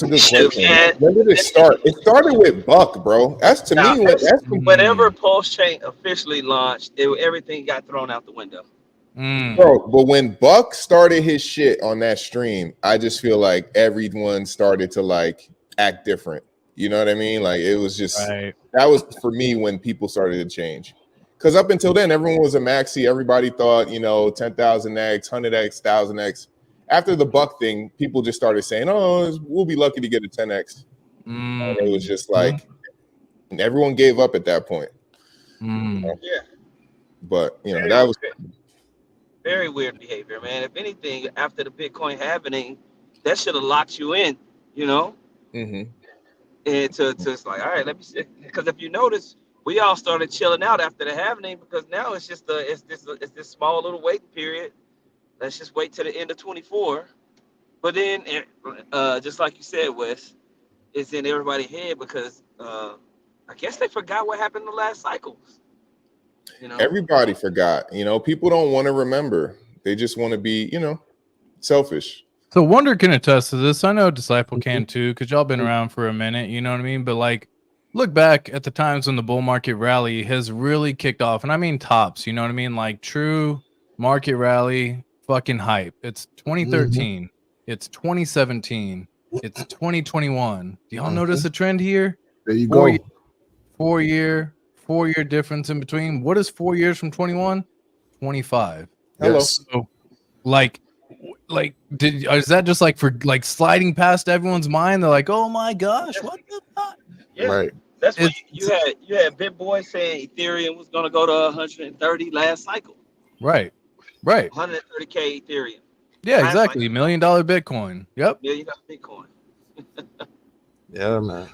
That's a good question. When did it start? It started with Buck, bro. That's to Now, me. That's whenever Pulse Chain officially launched, everything got thrown out the window. bro. But when Buck started his shit on that stream, I just feel like everyone started to like act different. You know what I mean? Like it was just that was for me when people started to change. Because up until then, everyone was a maxi. Everybody thought, 10,000x, 100x, 1,000x. After the Buck thing, people just started saying, "Oh, we'll be lucky to get a 10x." And it was just like everyone gave up at that point. Yeah, But very, that was very weird behavior, man. If anything, after the Bitcoin happening, that should have locked you in, Mm-hmm. and to it's like, all right, let me see. Because if you notice, we all started chilling out after the happening because now it's just it's this small little waiting period. Let's just wait to the end of 24. But then, just like you said, Wes, it's in everybody's head because I guess they forgot what happened in the last cycles. Everybody forgot. People don't want to remember. They just want to be, selfish. So Wonder can attest to this. I know Disciple can too, because y'all been around for a minute, you know what I mean? But like, look back at the times when the bull market rally has really kicked off, and I mean tops, you know what I mean? Like true market rally, fucking hype. It's 2013, it's 2017, it's 2021. Do y'all notice a trend here? There you go. 4 year difference in between. What is 4 years from 21? 25. Hello. So, like, is that just like for like sliding past everyone's mind? They're like, oh my gosh, what the fuck? Yeah, Right. that's what you had BitBoy saying Ethereum was gonna go to 130 last cycle. Right. 130K Ethereum. Yeah, exactly. $1 million Bitcoin. Yep. $1 million Bitcoin. Yeah, man.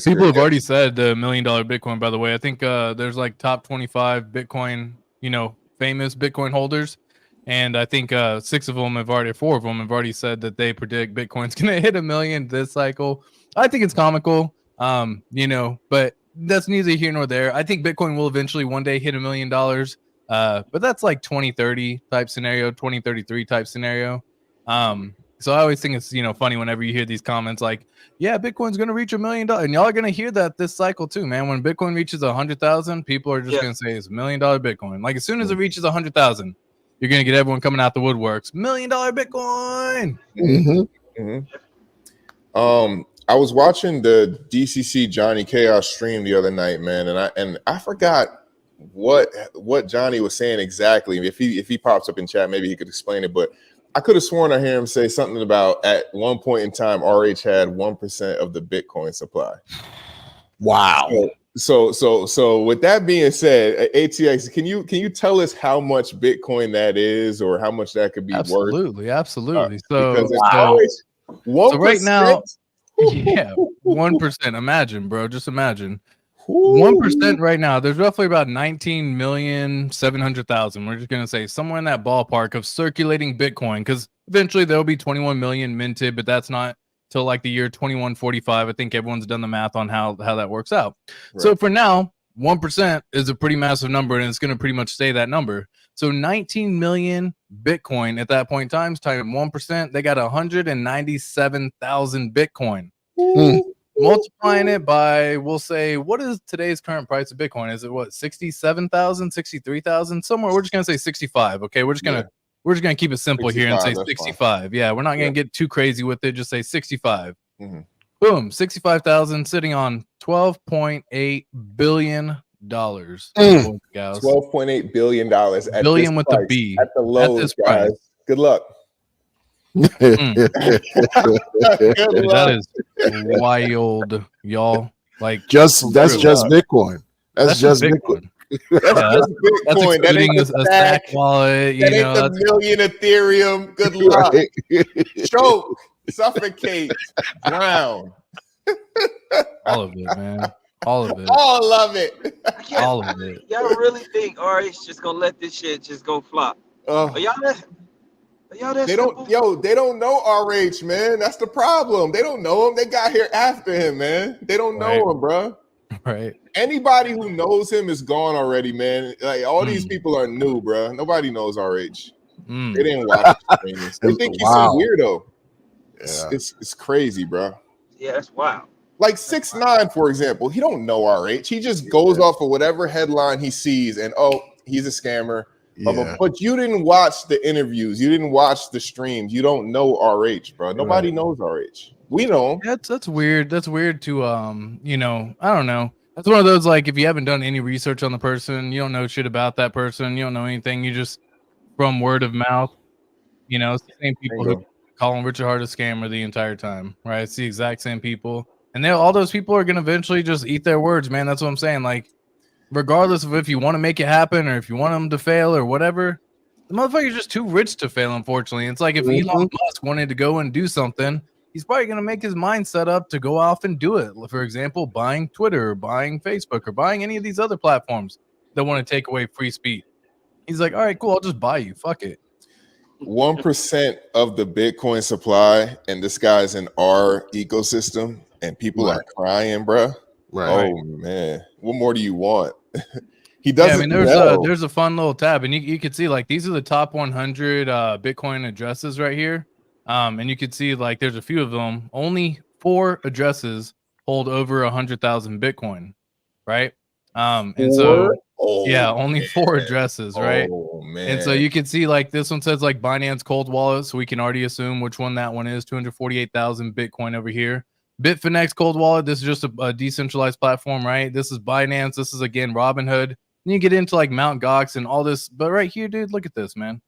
People have already said the $1 million Bitcoin, by the way. I think there's like top 25 Bitcoin, famous Bitcoin holders. And I think 4 of them have already said that they predict Bitcoin's going to hit 1 million this cycle. I think it's comical, but that's neither here nor there. I think Bitcoin will eventually one day hit $1 million. But that's like 2030 type scenario, 2033 type scenario. So I always think it's, funny whenever you hear these comments like, yeah, Bitcoin's going to reach $1 million. And y'all are going to hear that this cycle too, man. When Bitcoin reaches 100,000, people are just going to say it's $1 million Bitcoin. Like as soon as it reaches 100,000, you're going to get everyone coming out the woodworks. $1 million Bitcoin. I was watching the DCC Johnny Chaos stream the other night, man. And I forgot what Johnny was saying exactly. If he pops up in chat, maybe he could explain it. But I could have sworn I heard him say something about at one point in time, RH had 1% of the Bitcoin supply. Wow. So with that being said, ATX, can you tell us how much Bitcoin that is, or how much that could be worth? Absolutely. So right now, yeah, 1%. Imagine, bro. Just imagine. 1% right now, there's roughly about 19,700,000. We're just going to say somewhere in that ballpark of circulating Bitcoin, because eventually there'll be 21 million minted, but that's not till like the year 2145. I think everyone's done the math on how that works out. Right. So for now, 1% is a pretty massive number, and it's going to pretty much stay that number. So 19 million Bitcoin at that point in time, times 1%, they got 197,000 Bitcoin. Multiplying it by, we'll say, what is today's current price of Bitcoin? Is it what, 67,000, 63,000? Somewhere, we're just gonna say 65. Okay, we're just gonna keep it simple here and say 65. Fine. Yeah, we're not gonna get too crazy with it. Just say 65. Boom, 65,000 sitting on $12.8 billion. $12.8 billion. Billion with the B. At the lows, guys. Good luck. That is wild, y'all. Like that's just Bitcoin. That's just Bitcoin. That's Bitcoin. That ain't a stack wallet. That ain't a million Ethereum. Good luck. Choke, suffocate, drown. All of it, man. All of it. All of it. All of it. Y'all really think RH's just gonna let this shit just go flop? They don't know RH, man. That's the problem. They don't know him. They got here after him, man. They don't know him, bro. Right. Anybody who knows him is gone already, man. Like all these people are new, bro. Nobody knows RH. They didn't watch the They think he's some weirdo. It's crazy, bro. Yeah, that's wild. Like 6ix9ine, for example, he don't know RH. He just goes off of whatever headline he sees, and he's a scammer. Yeah. But you didn't watch the interviews. You didn't watch the streams. You don't know RH, bro. Nobody knows RH. We know him. That's weird. That's weird to you know, I don't know. That's one of those, like, if you haven't done any research on the person, you don't know shit about that person, you don't know anything, you just from word of mouth, you know, it's the same people who call him Richard Hart a scammer the entire time, right? It's the exact same people. And all those people are gonna eventually just eat their words, man. That's what I'm saying. Like, regardless of if you want to make it happen or if you want them to fail or whatever, the motherfucker's just too rich to fail, unfortunately. It's like if Elon Musk wanted to go and do something, he's probably going to make his mind set up to go off and do it. For example, buying Twitter or buying Facebook or buying any of these other platforms that want to take away free speech. He's like, all right, cool, I'll just buy you. Fuck it. 1% of the Bitcoin supply, and this guy's in our ecosystem, and people are crying, bro. Right. Oh, man. What more do you want? He doesn't there's a fun little tab, and you can see, like, these are the top 100 Bitcoin addresses right here. And you can see, like, there's a few of them. Only 4 addresses hold over 100,000 Bitcoin, right? And so only 4 addresses, right? Oh, man. And so you can see, like, this one says like Binance Cold Wallet, so we can already assume which one that one is. 248,000 Bitcoin over here. Bitfinex Cold Wallet, this is just a decentralized platform, right? This is Binance. This is, again, Robinhood. And you get into like Mt. Gox and all this, but right here, dude, look at this, man.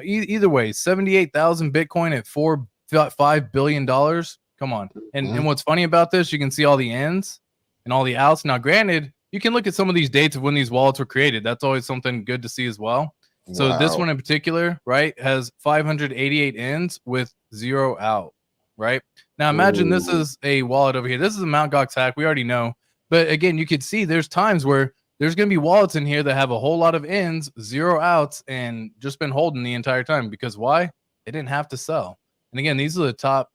Either way, 78,000 Bitcoin at $5 billion. Come on. And what's funny about this, you can see all the ins and all the outs. Now, granted, you can look at some of these dates of when these wallets were created. That's always something good to see as well. So this one in particular, right, has 588 ins with 0 out, right? Now, imagine this is a wallet over here. This is a Mt. Gox hack. We already know. But again, you could see there's times where there's going to be wallets in here that have a whole lot of ins, 0 outs, and just been holding the entire time. Because why? They didn't have to sell. And again, these are the top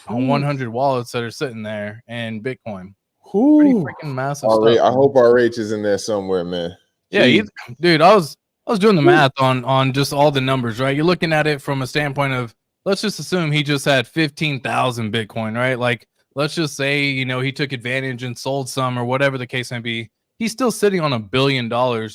100 wallets that are sitting there in Bitcoin. Pretty freaking massive stuff. I hope RH is in there somewhere, man. Yeah, dude, I was doing the math on just all the numbers, right? You're looking at it from a standpoint of, let's just assume he just had 15,000 Bitcoin, right? Like, let's just say, you know, he took advantage and sold some or whatever the case may be. He's still sitting on $1 billion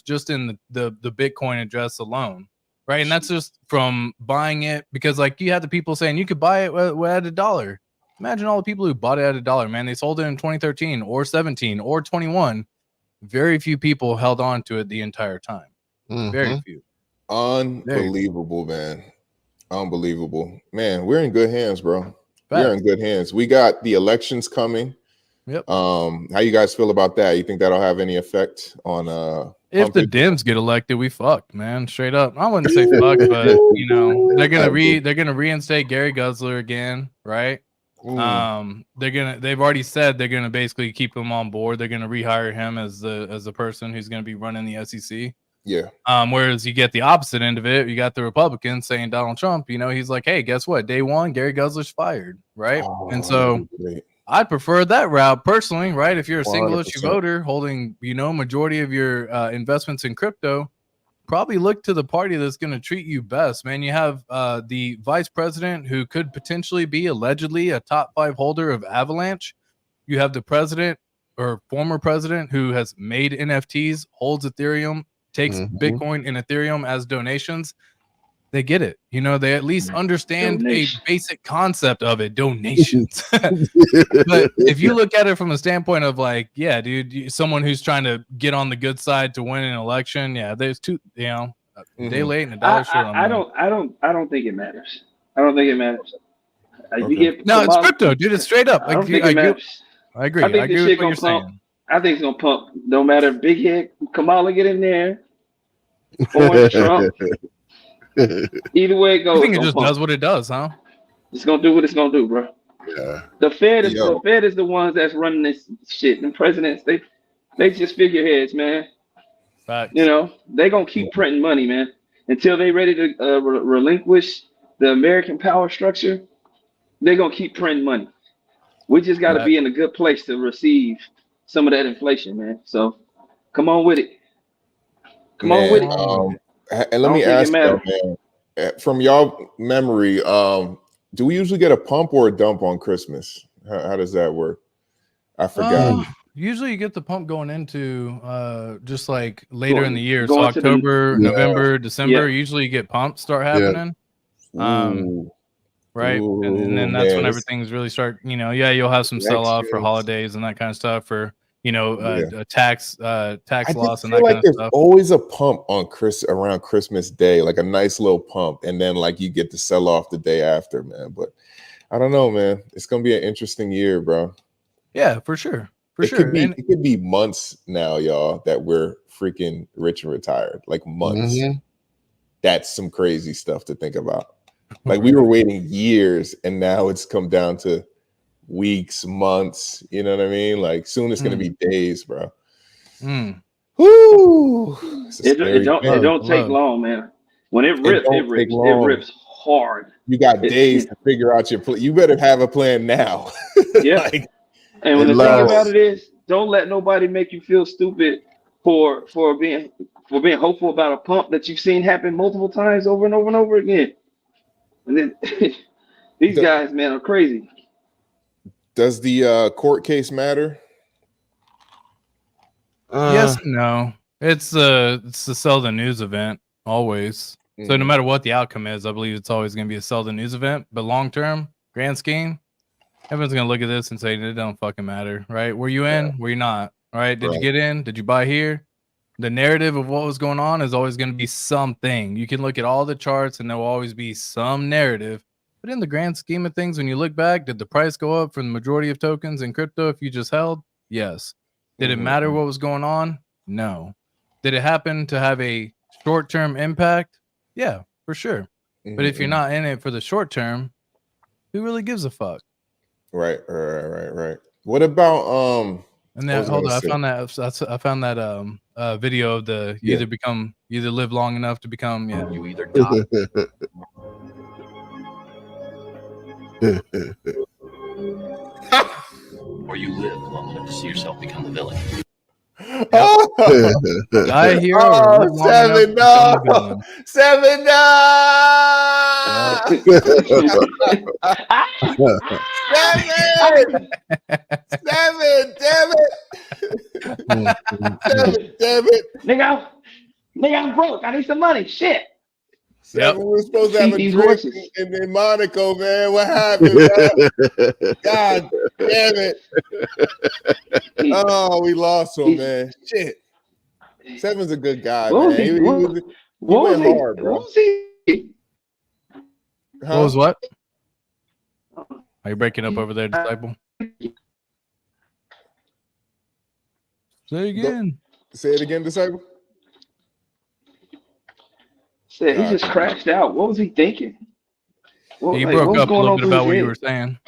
just in the Bitcoin address alone, right? And that's just from buying it, because, like, you had the people saying you could buy it at $1. Imagine all the people who bought it at $1, man. They sold it in 2013 or 17 or 21. Very few people held on to it the entire time. Very few. Unbelievable, man. Unbelievable, man. We're in good hands, bro. We're in good hands. We got the elections coming. Yep. How you guys feel about that? You think that'll have any effect on if the Dems get elected, we fucked, man. Straight up. I wouldn't say fuck, but you know, they're gonna reinstate Gary Gensler again, right? They've already said they're gonna basically keep him on board. They're gonna rehire him as the person who's gonna be running the SEC. Yeah. Whereas you get the opposite end of it, you got the Republicans saying Donald Trump, you know, he's like, hey, guess what? Day one, Gary Gensler's fired, right? And so I prefer that route personally, right? If you're a single issue voter holding, you know, majority of your investments in crypto, probably look to the party that's going to treat you best, man. You have the vice president who could potentially be allegedly a top 5 holder of Avalanche. You have the president or former president who has made NFTs, holds Ethereum, takes Bitcoin and Ethereum as donations. They get it. You know, they at least understand a basic concept of it, donations. But if you look at it from a standpoint of like, yeah, dude, someone who's trying to get on the good side to win an election, yeah, there's two, you know, a day late and a dollar short on I don't think it matters. I don't think it matters. You get no, it's crypto, dude. It's straight up. I don't think it matters. I agree. I agree with what you're saying. I think it's gonna pump. No matter if Big Head Kamala get in there or Trump. Either way it goes. I think it just does what it does, huh? It's gonna do what it's gonna do, bro. Yeah. The Fed is the ones that's running this shit. The presidents, they just figureheads, man. Facts. You know, they gonna keep printing money, man, until they ready to relinquish the American power structure. They're gonna keep printing money. We just got to be in a good place to receive some of that inflation, man. So come on with it. Come on with it. And let me ask you, man, from y'all memory, Do we usually get a pump or a dump on Christmas? How does that work? I forgot. Usually you get the pump going into just like later in the year. So going October, November, December, usually you get pumps start happening. Right. Ooh, and then that's man, when everything's really start, you'll have some sell off for holidays and that kind of stuff for, tax loss and that kind of there's stuff. always a pump on around Christmas Day, like a nice little pump, and then like you get to sell off the day after, man. But I don't know, man. It's gonna be an interesting year, bro. Yeah, for sure. It could be months now, y'all, that we're freaking rich and retired. Like months. That's some crazy stuff to think about. Like we were waiting years, and now it's come down to weeks, months. You know what I mean? Like soon it's gonna be days, bro. Woo! It don't take long, man. When it rips, it rips hard. You got days to figure out your plan. You better have a plan now. Yeah. And when the thing about it is, don't let nobody make you feel stupid for being hopeful about a pump that you've seen happen multiple times over and over and over again. And then these guys, man, are crazy. Does the court case matter? Yes and no. It's the sell the news event always. So no matter what the outcome is, I believe it's always going to be a sell the news event. But long term, grand scheme, everyone's going to look at this and say it don't fucking matter, right? Were you in? Were you not? All right. Did you get in? Did you buy here? The narrative of what was going on is always going to be something. You can look at all the charts and there will always be some narrative. But in the grand scheme of things, when you look back, did the price go up for the majority of tokens in crypto if you just held? Yes. Did it matter what was going on? No. Did it happen to have a short-term impact? Yeah, for sure. But if you're not in it for the short term, who really gives a fuck? Right. What about and then hold on, I found that video of the you either live long enough to become you either die. Or you live long enough to see yourself become the villain. Die here. 7 no. 7 no. 7. 7. Damn it. 7. Damn it. Nigga, I'm broke. I need some money. Shit. 7 was supposed to have a drink in Monaco, man. What happened, man? God damn it. Oh, we lost him, man. Shit. 7's a good guy, man. He went hard, bro. What was he? What was what? Are you breaking up over there, Disciple? Say again. Say it again, Disciple. He just crashed out. What was he thinking? He broke up a little bit about what you were saying.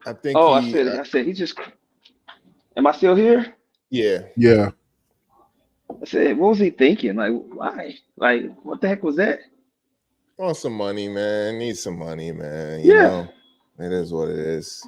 I think. I said he just. Am I still here? Yeah. I said, what was he thinking? Like, why? Like, what the heck was that? Want some money, man. Need some money, man. You know, it is what it is.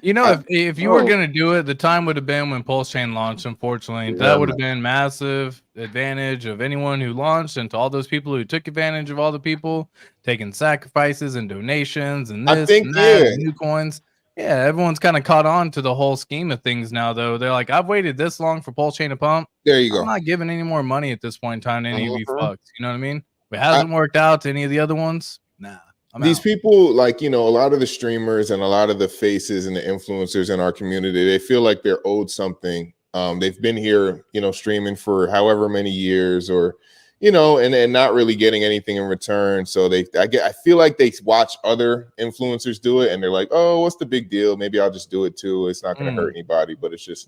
You know, if you were gonna do it, the time would have been when Pulse Chain launched. Unfortunately, that would have been massive advantage of anyone who launched, and to all those people who took advantage of all the people taking sacrifices and donations and this and that, and new coins. Yeah, everyone's kind of caught on to the whole scheme of things now, though. They're like, I've waited this long for Pulse Chain to pump. There you go. I'm not giving any more money at this point in time to any of you fucks. You know what I mean? If it hasn't worked out to any of the other ones, nah. These people, like, a lot of the streamers and a lot of the faces and the influencers in our community, they feel like they're owed something. They've been here, streaming for however many years, or, and not really getting anything in return. So I feel like they watch other influencers do it and they're like, oh, what's the big deal? Maybe I'll just do it too. It's not going to hurt anybody, but it's just,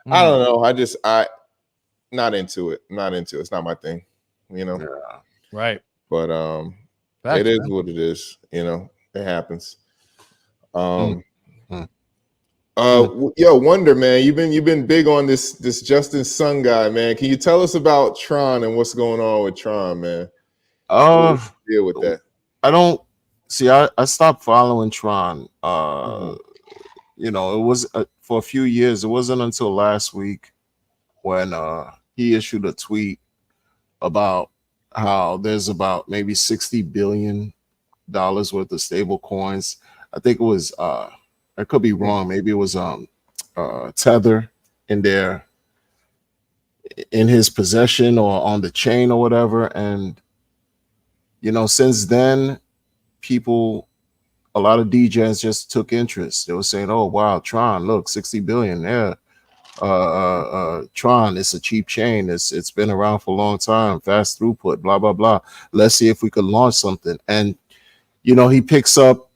I don't know. Not into it. It's not my thing, Right. But, it is what it is, it happens. Yo, Wonder, man, you've been big on this Justin Sun guy, man. Can you tell us about Tron and what's going on with Tron, man? Deal with that. I don't see. I stopped following Tron. It was for a few years. It wasn't until last week when he issued a tweet about how there's about maybe 60 billion worth of stable coins. I think it was I could be wrong. Maybe it was Tether in his possession or on the chain or whatever. And since then, a lot of DJs just took interest. They were saying, "Oh wow, Tron, look, 60 billion, yeah. Tron, it's a cheap chain. It's been around for a long time, fast throughput, blah blah blah. Let's see if we could launch something." And he picks up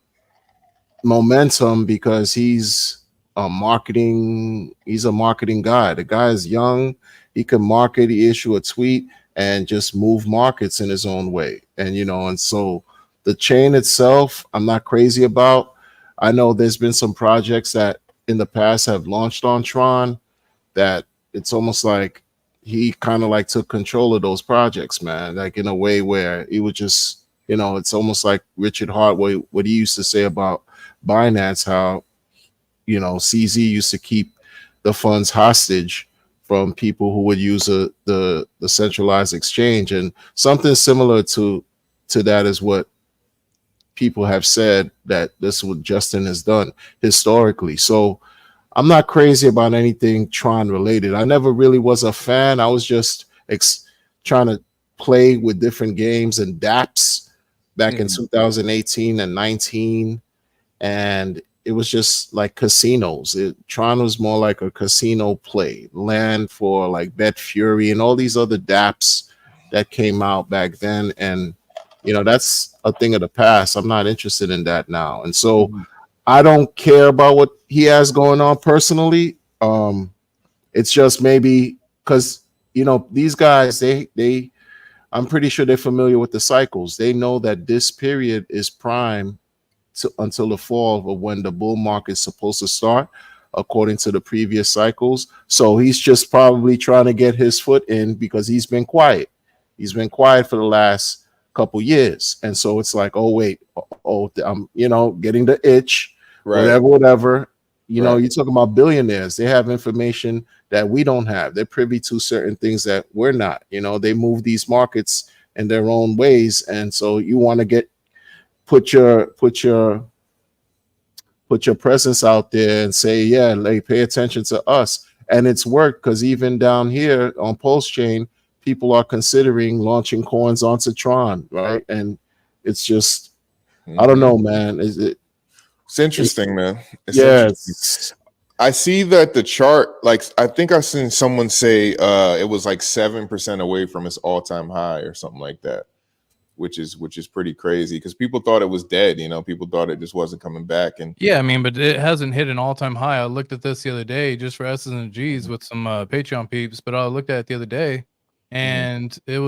momentum because he's a marketing guy. The guy is young. He can market. He issue a tweet and just move markets in his own way. And so the chain itself, I'm not crazy about. I know there's been some projects that in the past have launched on Tron that it's almost like he kind of like took control of those projects, man. Like in a way where he would just, it's almost like Richard Hart, what he used to say about Binance, how CZ used to keep the funds hostage from people who would use the centralized exchange, and something similar to that is what people have said that this is what Justin has done historically. So I'm not crazy about anything Tron related. I never really was a fan. I was just trying to play with different games and dApps back in 2018 and 19, and it was just like casinos. Tron was more like a casino play, land for like Bet Fury and all these other dApps that came out back then. And that's a thing of the past. I'm not interested in that now. And so I don't care about what he has going on personally. It's just maybe because these guys, they I'm pretty sure they're familiar with the cycles. They know that this period is prime until the fall of when the bull market is supposed to start, according to the previous cycles. So he's just probably trying to get his foot in because he's been quiet. He's been quiet for the last couple years, and so it's like, oh wait, I'm getting the itch, right. whatever. You're talking about billionaires. They have information that we don't have. They're privy to certain things that we're not. They move these markets in their own ways, and so you want to put your presence out there and say, yeah, pay attention to us. And it's worked because even down here on Pulse Chain, people are considering launching coins onto Tron, right? And it's just, I don't know, man. It's interesting, man. Interesting. I see that the chart, like I think I seen someone say it was like 7% away from its all-time high or something like that, which is pretty crazy because people thought it was dead. People thought it just wasn't coming back. And yeah, I mean, but it hasn't hit an all-time high. I looked at this the other day just for S's and G's with some Patreon peeps, but I looked at it the other day, and it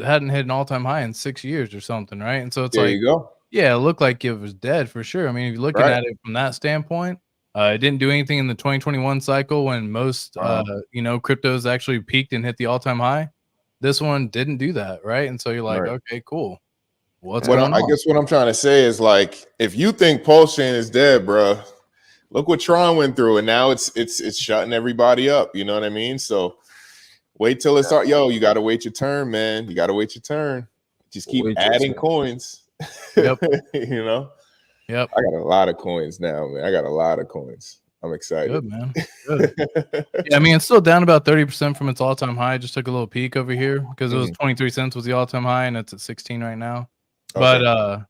hadn't hit an all-time high in 6 years or something, right? And so it's there you go. Yeah, it looked like it was dead for sure. I mean, if you're looking at it from that standpoint, it didn't do anything in the 2021 cycle when most cryptos actually peaked and hit the all-time high. This one didn't do that, right? And so you're like, okay, cool. What's going on? I guess what I'm trying to say is, like, if you think Pulse Chain is dead, bro, look what Tron went through, and now it's shutting everybody up. You know what I mean? So wait till it starts. Yo, you got to wait your turn, man. You got to wait your turn. Just keep adding coins. Yep. Yep. I got a lot of coins now, man. I got a lot of coins. I'm excited. Good, man. Good. Yeah, I mean, it's still down about 30% from its all-time high. Just took a little peek over here because it was 23 cents was the all-time high, and it's at 16 right now. Okay.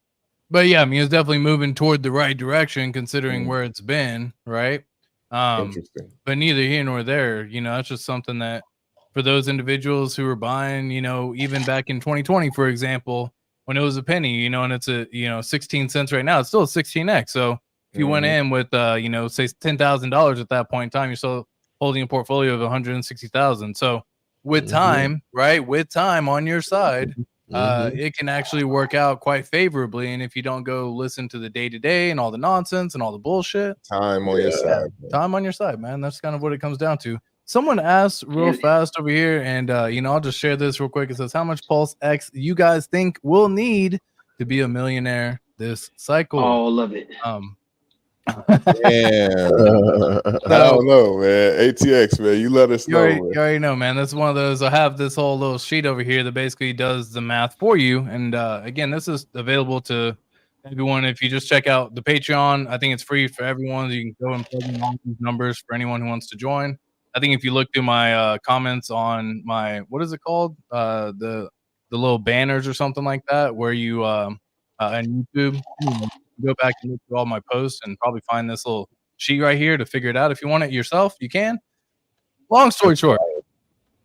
But yeah, I mean, it's definitely moving toward the right direction considering where it's been, right? Interesting. But neither here nor there. That's just something that for those individuals who were buying, even back in 2020, for example, when it was a penny, and it's a 16 cents right now, it's still a 16x. So if you went in with say $10,000 at that point in time, you're still holding a portfolio of 160,000. So with time, right, with time on your side, it can actually work out quite favorably. And if you don't go listen to the day-to-day and all the nonsense and all the bullshit, time on your side, man. Time on your side, man. That's kind of what it comes down to. Someone asked real fast over here, and I'll just share this real quick. It says, how much Pulse X you guys think we'll need to be a millionaire this cycle? All of it. Damn. I don't know, man. ATX, man. You let us know. You already know, man. That's one of those. I have this whole little sheet over here that basically does the math for you. And again, this is available to everyone, if you just check out the Patreon, I think it's free for everyone. You can go and plug in all these numbers for anyone who wants to join. I think if you look through my comments on my, what is it called? The little banners or something like that, where you on YouTube, go back and look through all my posts and probably find this little sheet right here to figure it out. If you want it yourself, you can. Long story short,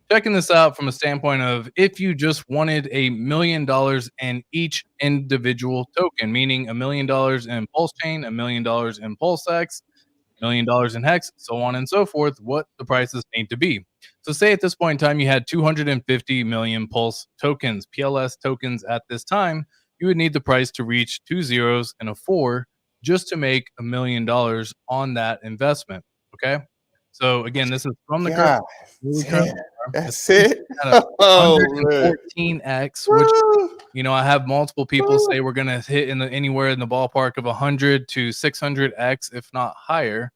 checking this out from a standpoint of if you just wanted $1 million in each individual token, meaning $1 million in Pulse Chain, $1 million in PulseX, $1 million in Hex, so on and so forth, what the prices need to be. So say at this point in time, you had 250 million Pulse tokens, PLS tokens at this time, you would need the price to reach 2 zeros and a 4 just to make $1 million on that investment. Okay. So again, this is from the current. That's it. 114x, which I have multiple people say we're gonna hit anywhere in the ballpark of 100 to 600x, if not higher,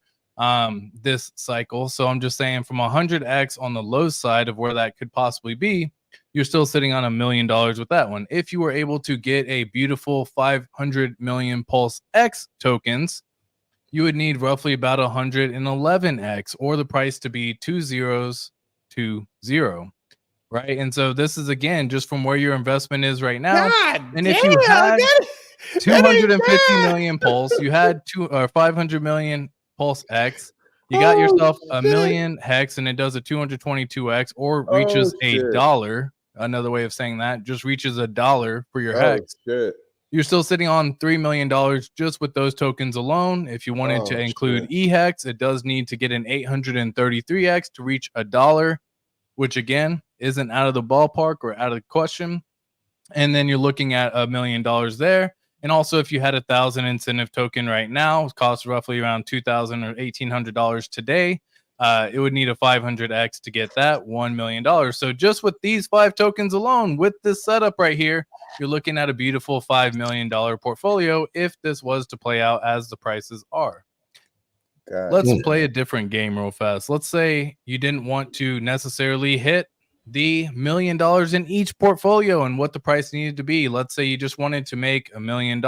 this cycle. So I'm just saying, from 100x on the low side of where that could possibly be, you're still sitting on $1 million with that one. If you were able to get a beautiful 500 million Pulse X tokens, you would need roughly about 111x, or the price to be 2 zeros to 0, right? And so this is, again, just from where your investment is right now. And if you had 250 million Pulse, you had 500 million Pulse X, you got yourself a million Hex, and it does a 222x, or reaches $1. Another way of saying that, just reaches $1 for your Hex. You're still sitting on $3 million just with those tokens alone. If you wanted to include eHex, it does need to get an 833x to reach $1, which again isn't out of the ballpark or out of the question. And then you're looking at $1 million there. And also, if you had 1,000 incentive token right now, it costs roughly around $2,000 or $1,800 today. It would need a 500x to get that $1 million. So just with these 5 tokens alone, with this setup right here, you're looking at a beautiful $5 million portfolio if this was to play out as the prices are. Let's play a different game real fast. Let's say you didn't want to necessarily hit the $1 million in each portfolio and what the price needed to be. Let's say you just wanted to make $1 million.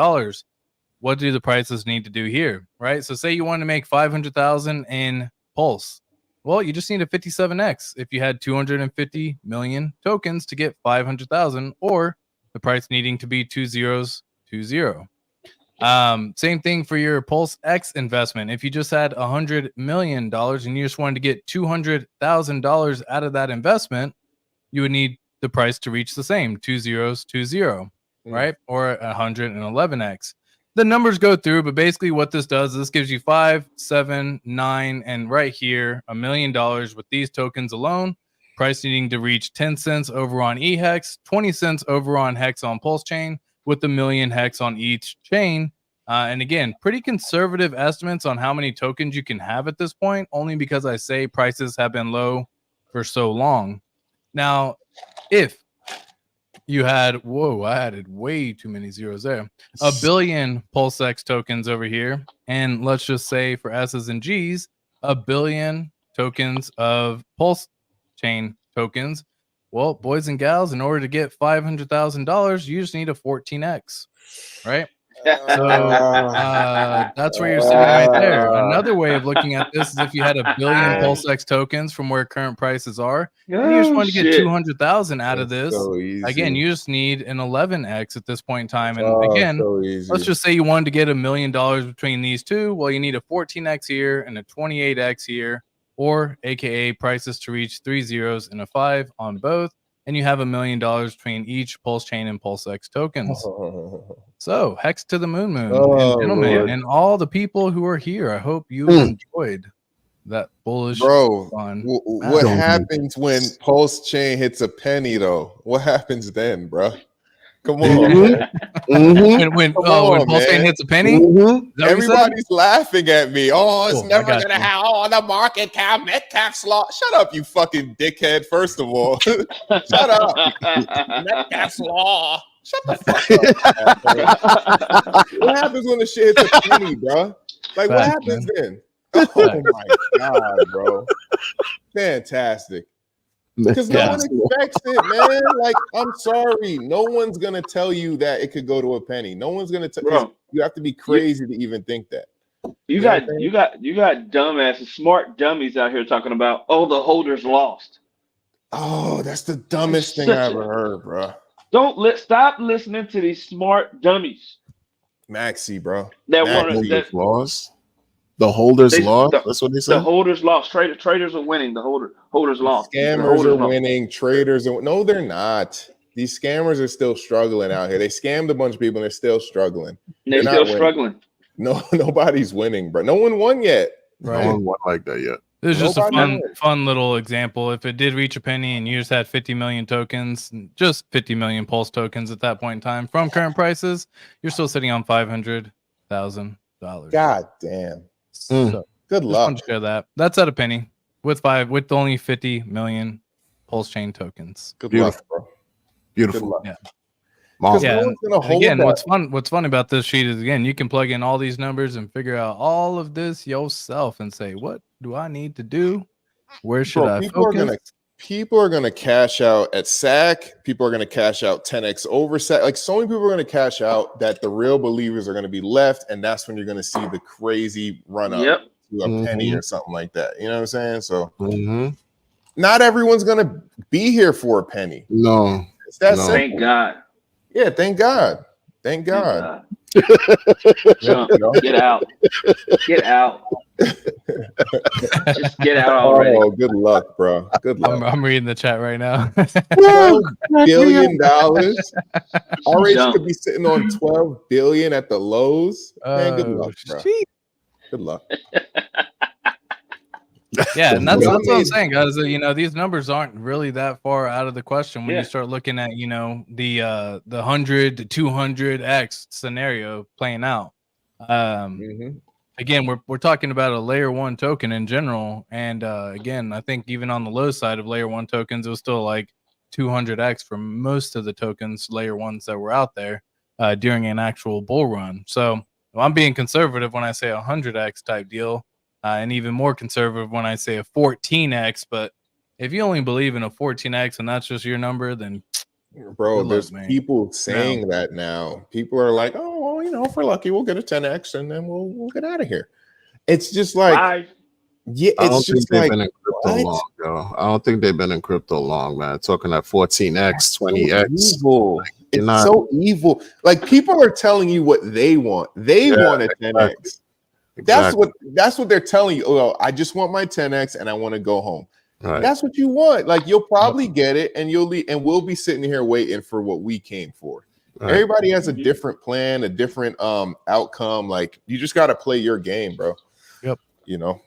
What do the prices need to do here, right? So say you want to make 500,000 in Pulse. Well, you just need a 57x if you had 250 million tokens to get 500,000, or the price needing to be 2 zeros to 0. Same thing for your Pulse X investment. If you just had $100 million and you just wanted to get $200,000 out of that investment, you would need the price to reach the same 2 zeros to 0, right? Or 111x. The numbers go through, but basically what this does is this gives you 5, 7, 9, and right here $1 million with these tokens alone. Price needing to reach 10 cents over on eHex, 20 cents over on Hex on Pulse Chain, with $1 million Hex on each chain. And again, pretty conservative estimates on how many tokens you can have at this point, only because I say prices have been low for so long. Now, if you had, I added way too many zeros there, 1 billion PulseX tokens over here, and let's just say for S's and G's, 1 billion tokens of Pulse Chain tokens. Well, boys and gals, in order to get $500,000, you just need a 14x, right? So that's where you're sitting right there. Another way of looking at this is if you had 1 billion PulseX tokens from where current prices are, and you just want to get 200,000 out of this. So again, you just need an 11x at this point in time. And again, let's just say you wanted to get $1 million between these two. Well, you need a 14x here and a 28x here, or AKA prices to reach 3 zeros and a 5 on both. And you have $1 million between each Pulse Chain and PulseX tokens. So, Hex to the moon, and gentlemen, Lord, and all the people who are here, I hope you enjoyed that bullish. Bro, what happens when Pulse Chain hits a penny, though? What happens then, bro? Come on. When Pulse Chain hits a penny, everybody's laughing at me. Oh, it's never going to have the market cap, net tax law. Shut up, you fucking dickhead, first of all. Shut up. Net tax law. Shut the fuck up. What happens when the shit hits a penny, bro? Like, what happens then? Oh, my God, bro. Fantastic. Because no one expects it, man. Like, I'm sorry. No one's going to tell you that it could go to a penny. No one's going to tell you. You have to be crazy to even think that. You got dumbasses, smart dummies out here talking about, oh, the holders lost. Oh, that's the dumbest thing I ever heard, bro. Stop listening to these smart dummies. Maxi, bro. That lost. The holders lost. That's what they said. The holders lost. Traders are winning. The holders lost. Scammers are winning. Traders are no, they're not. These scammers are still struggling out here. They scammed a bunch of people and they're still struggling. They're still struggling. No, nobody's winning, bro. No one won yet. Right. No one won like that yet. This is just a fun little example. If it did reach a penny and you just had 50 million tokens, just 50 million Pulse tokens at that point in time from current prices, you're still sitting on $500,000. God damn. So, good luck. Just share that. That's at a penny with only 50 million Pulse chain tokens. Good luck, bro. Beautiful. Good luck. Yeah. Yeah, and again, what's fun about this sheet is, again, you can plug in all these numbers and figure out all of this yourself and say, what do I need to do? Where should I focus? People are gonna cash out at SAC. People are gonna cash out 10x over SAC. Like, so many people are gonna cash out that the real believers are gonna be left, and that's when you're gonna see the crazy run up to a penny or something like that. You know what I'm saying? So not everyone's gonna be here for a penny. No, it's that simple. Thank God. Yeah, thank God. Thank God. Get out. Get out. Just get out already. Oh, good luck, bro. Good luck. I'm reading the chat right now. $12 billion. RH could be sitting on 12 billion at the lows. Man, good luck, bro. Good luck. Yeah, and that's what I'm saying, guys. You know, these numbers aren't really that far out of the question when you start looking at, you know, the 100 to 200x scenario playing out. Again, we're talking about a layer one token in general, and again, I think even on the low side of layer one tokens, it was still like 200x for most of the tokens, layer ones that were out there during an actual bull run. So I'm being conservative when I say 100x type deal. And even more conservative when I say a 14x. But if you only believe in a 14x and that's just your number, then bro, there's people saying that now. People are like, oh, well, you know, if we're lucky, we'll get a 10x and then we'll get out of here. It's just like, yeah, it's just like, been in crypto long, yo. I don't think they've been in crypto long, man. Talking at 14x, 20x. Evil. It's so evil. Like, people are telling you what they want. They want a 10x. Exactly. That's what they're telling you. Oh, I just want my 10x and I want to go home. Right. That's what you want. Like, you'll probably get it, and we'll be sitting here waiting for what we came for. Right. Everybody has a different plan, a different outcome. Like, you just got to play your game, bro. Yep. You know.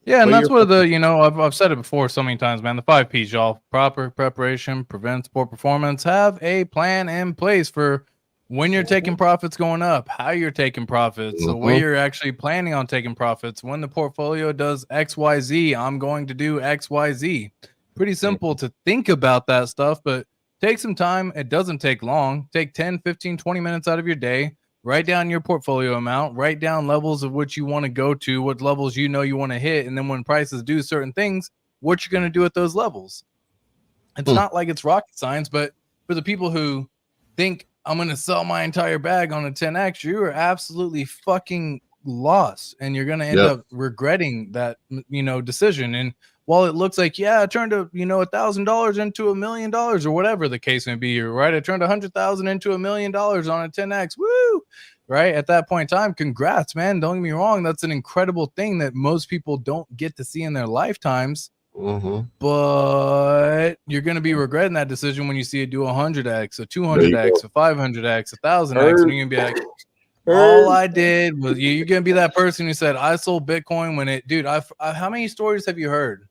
Yeah, and that's what I've said it before so many times, man. The 5 P's, y'all. Proper preparation prevents poor performance. Have a plan in place for when you're taking profits going up, how you're taking profits, the way you're actually planning on taking profits. When the portfolio does XYZ, I'm going to do XYZ. Pretty simple to think about that stuff, but take some time. It doesn't take long. Take 10, 15, 20 minutes out of your day. Write down your portfolio amount. Write down levels of which you want to go to, what levels you know you want to hit. And then when prices do certain things, what you're going to do at those levels. It's not like it's rocket science, but for the people who think, I'm going to sell my entire bag on a 10x, you are absolutely fucking lost. And you're going to end up regretting that, decision. And while it looks like, I turned $1,000 into $1 million or whatever the case may be, you're right. I turned 100,000 into $1 million on a 10x. Woo! Right. At that point in time, congrats, man. Don't get me wrong. That's an incredible thing that most people don't get to see in their lifetimes. But you're going to be regretting that decision when you see it do 100x, a 200x, a 500x, 1,000x, and you're going to be like, all I did was, you're going to be that person who said, I sold Bitcoin when it, dude, how many stories have you heard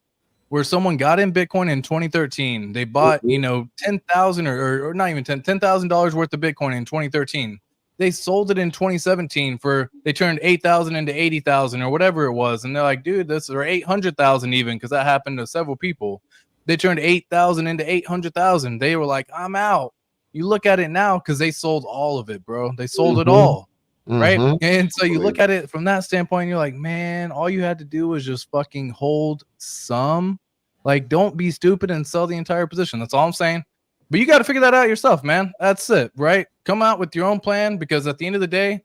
where someone got in Bitcoin in 2013? They bought, 10,000 or not even $10,000 worth of Bitcoin in 2013. They sold it in 2017 they turned 8,000 into 80,000 or whatever it was. And they're like, dude, or 800,000 even, because that happened to several people. They turned 8,000 into 800,000. They were like, I'm out. You look at it now because they sold all of it, bro. They sold it all. Right. And so you look at it from that standpoint, you're like, man, all you had to do was just fucking hold some Like, don't be stupid and sell the entire position. That's all I'm saying. But you got to figure that out yourself, man. That's it, right? Come out with your own plan, because at the end of the day,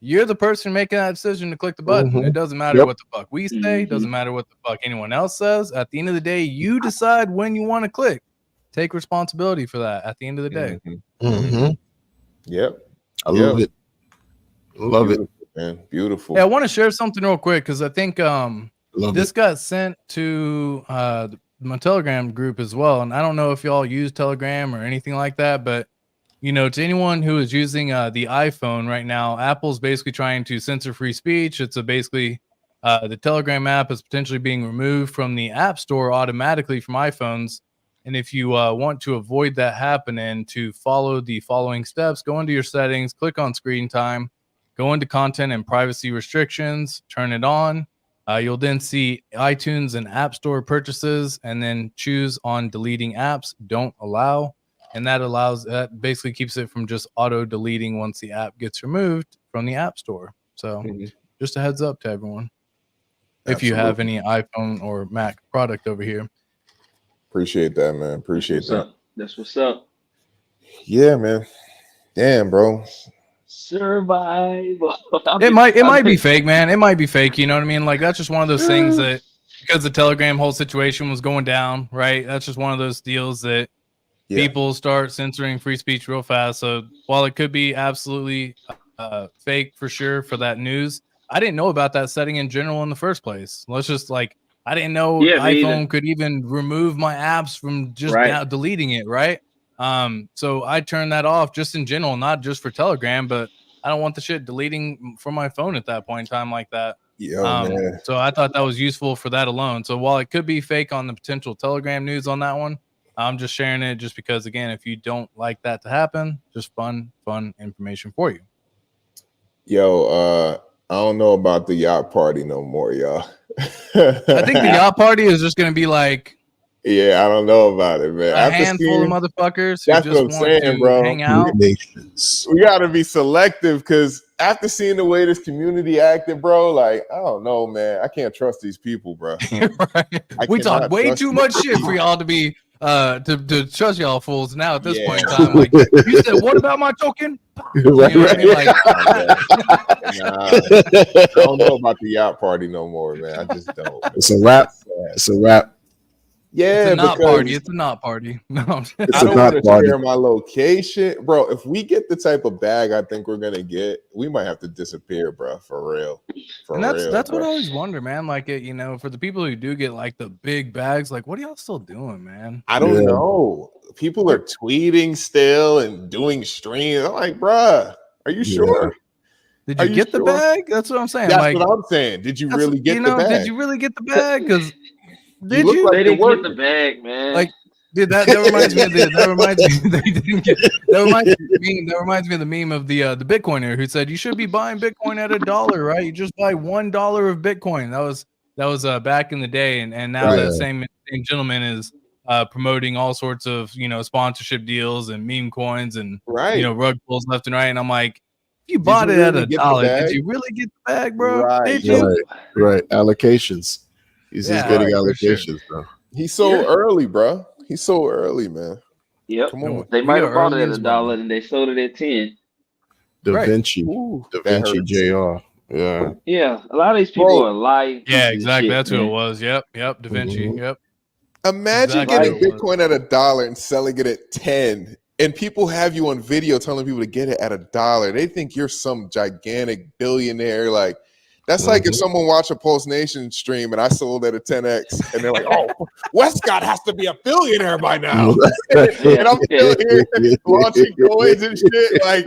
you're the person making that decision to click the button. Mhm. It doesn't matter Yep. what the fuck we say. Doesn't matter what the fuck anyone else says. At the end of the day, you decide when you want to click. Take responsibility for that at the end of the day. Mhm. Yep. I love it. Love it. Man. Beautiful. Yeah, I want to share something real quick because I think Love this it. got sent to my Telegram group as well. And I don't know if y'all use Telegram or anything like that, but you know, to anyone who is using the iPhone right now, Apple's basically trying to censor free speech. It's basically the Telegram app is potentially being removed from the App Store automatically from iPhones. And if you want to avoid that happening, to follow the following steps, go into your settings, click on screen time, go into content and privacy restrictions, turn it on. You'll then see iTunes and App Store purchases, and then choose on deleting apps, don't allow. And that basically keeps it from just auto deleting once the app gets removed from the App Store. So just a heads up to everyone. If you have any iPhone or Mac product over here. Appreciate that, man. Appreciate that. That's what's up. Yeah, man. Damn, bro. Survival. It might be fake, man. It might be fake. You know what I mean? Like, that's just one of those things that, because the Telegram whole situation was going down, right? That's just one of those deals that people start censoring free speech real fast. So while it could be absolutely fake for sure for that news, I didn't know about that setting in general in the first place. Let's just I didn't know iPhone could even remove my apps from just deleting it, right? So I turned that off just in general, not just for Telegram, but I don't want the shit deleting from my phone at that point in time like that. Man. So I thought that was useful for that alone. So while it could be fake on the potential Telegram news on that one, I'm just sharing it just because, again, if you don't like that to happen, just fun information for you. Yo, I don't know about the yacht party no more, y'all. I think the yacht party is just going to be like, yeah, I don't know about it, man. A handful of motherfuckers who just want to hang out. We got to be selective, because after seeing the way this community acted, bro, like, I don't know, man. I can't trust these people, bro. Right. We talk way too much shit for y'all to be to trust y'all fools now at this point in time. Like, you said, what about my token? Right, you know what I mean? Like, I don't know about the yacht party no more, man. I just don't. It's a wrap. It's a wrap. Yeah, it's a not party. It's a not party. No, I don't want to share my location, bro. If we get the type of bag I think we're gonna get, we might have to disappear, bro. For real. That's what I always wonder, man. Like, you know, for the people who do get like the big bags, like, what are y'all still doing, man? I don't know. People are tweeting still and doing streams. I'm like, bro, are you sure? Did you get the bag? That's what I'm saying. That's what I'm saying. Did you really get the bag? Did you really get the bag? Because they didn't get the bag, man. Like, dude, that reminds me of that reminds me of the meme of the Bitcoiner who said you should be buying Bitcoin at $1, right? You just buy $1 of Bitcoin. That was back in the day, and now that same gentleman is promoting all sorts of, you know, sponsorship deals and meme coins and you know, rug pulls left and right. And I'm like, if you bought it at $1, did you really get the bag, bro? Right. Did you? Right. Allocations. He's just getting allocations, bro. He's so early, bro. He's so early, man. Yep. Come on. They might have bought it at $1 and they sold it at 10. Da Vinci Jr. Yeah. Yeah. A lot of these people are lying. Yeah, exactly. That's who it was. Yep. Da Vinci. Yep. Imagine getting Bitcoin at $1 and selling it at 10. And people have you on video telling people to get it at $1. They think you're some gigantic billionaire. Like, that's like if someone watched a Pulse Nation stream and I sold at a 10x and they're like, oh, Westcott has to be a billionaire by now. And I'm still here launching coins and shit, like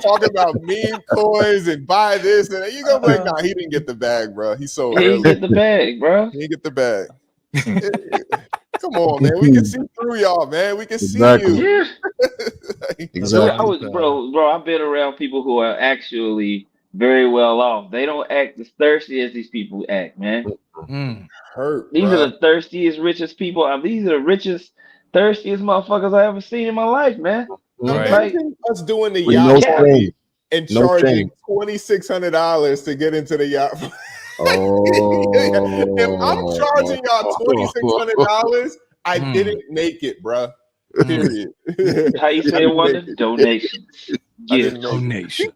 talking about meme coins and buy this. And you go like, nah, he didn't get the bag, bro. He's so early. He didn't get the bag, bro. He didn't get the bag. Come on, man. We can see through y'all, man. We can see you. Exactly. Bro, I've been around people who are actually very well off. They don't act as thirsty as these people act, man. These are the thirstiest, richest people. These are the richest, thirstiest motherfuckers I ever seen in my life, man. Imagine us doing the yacht party and charging $2,600 to get into the yacht. If I'm charging y'all $2,600, I didn't make it, bro. Period. How you say it, Wonder? Donations. Donations.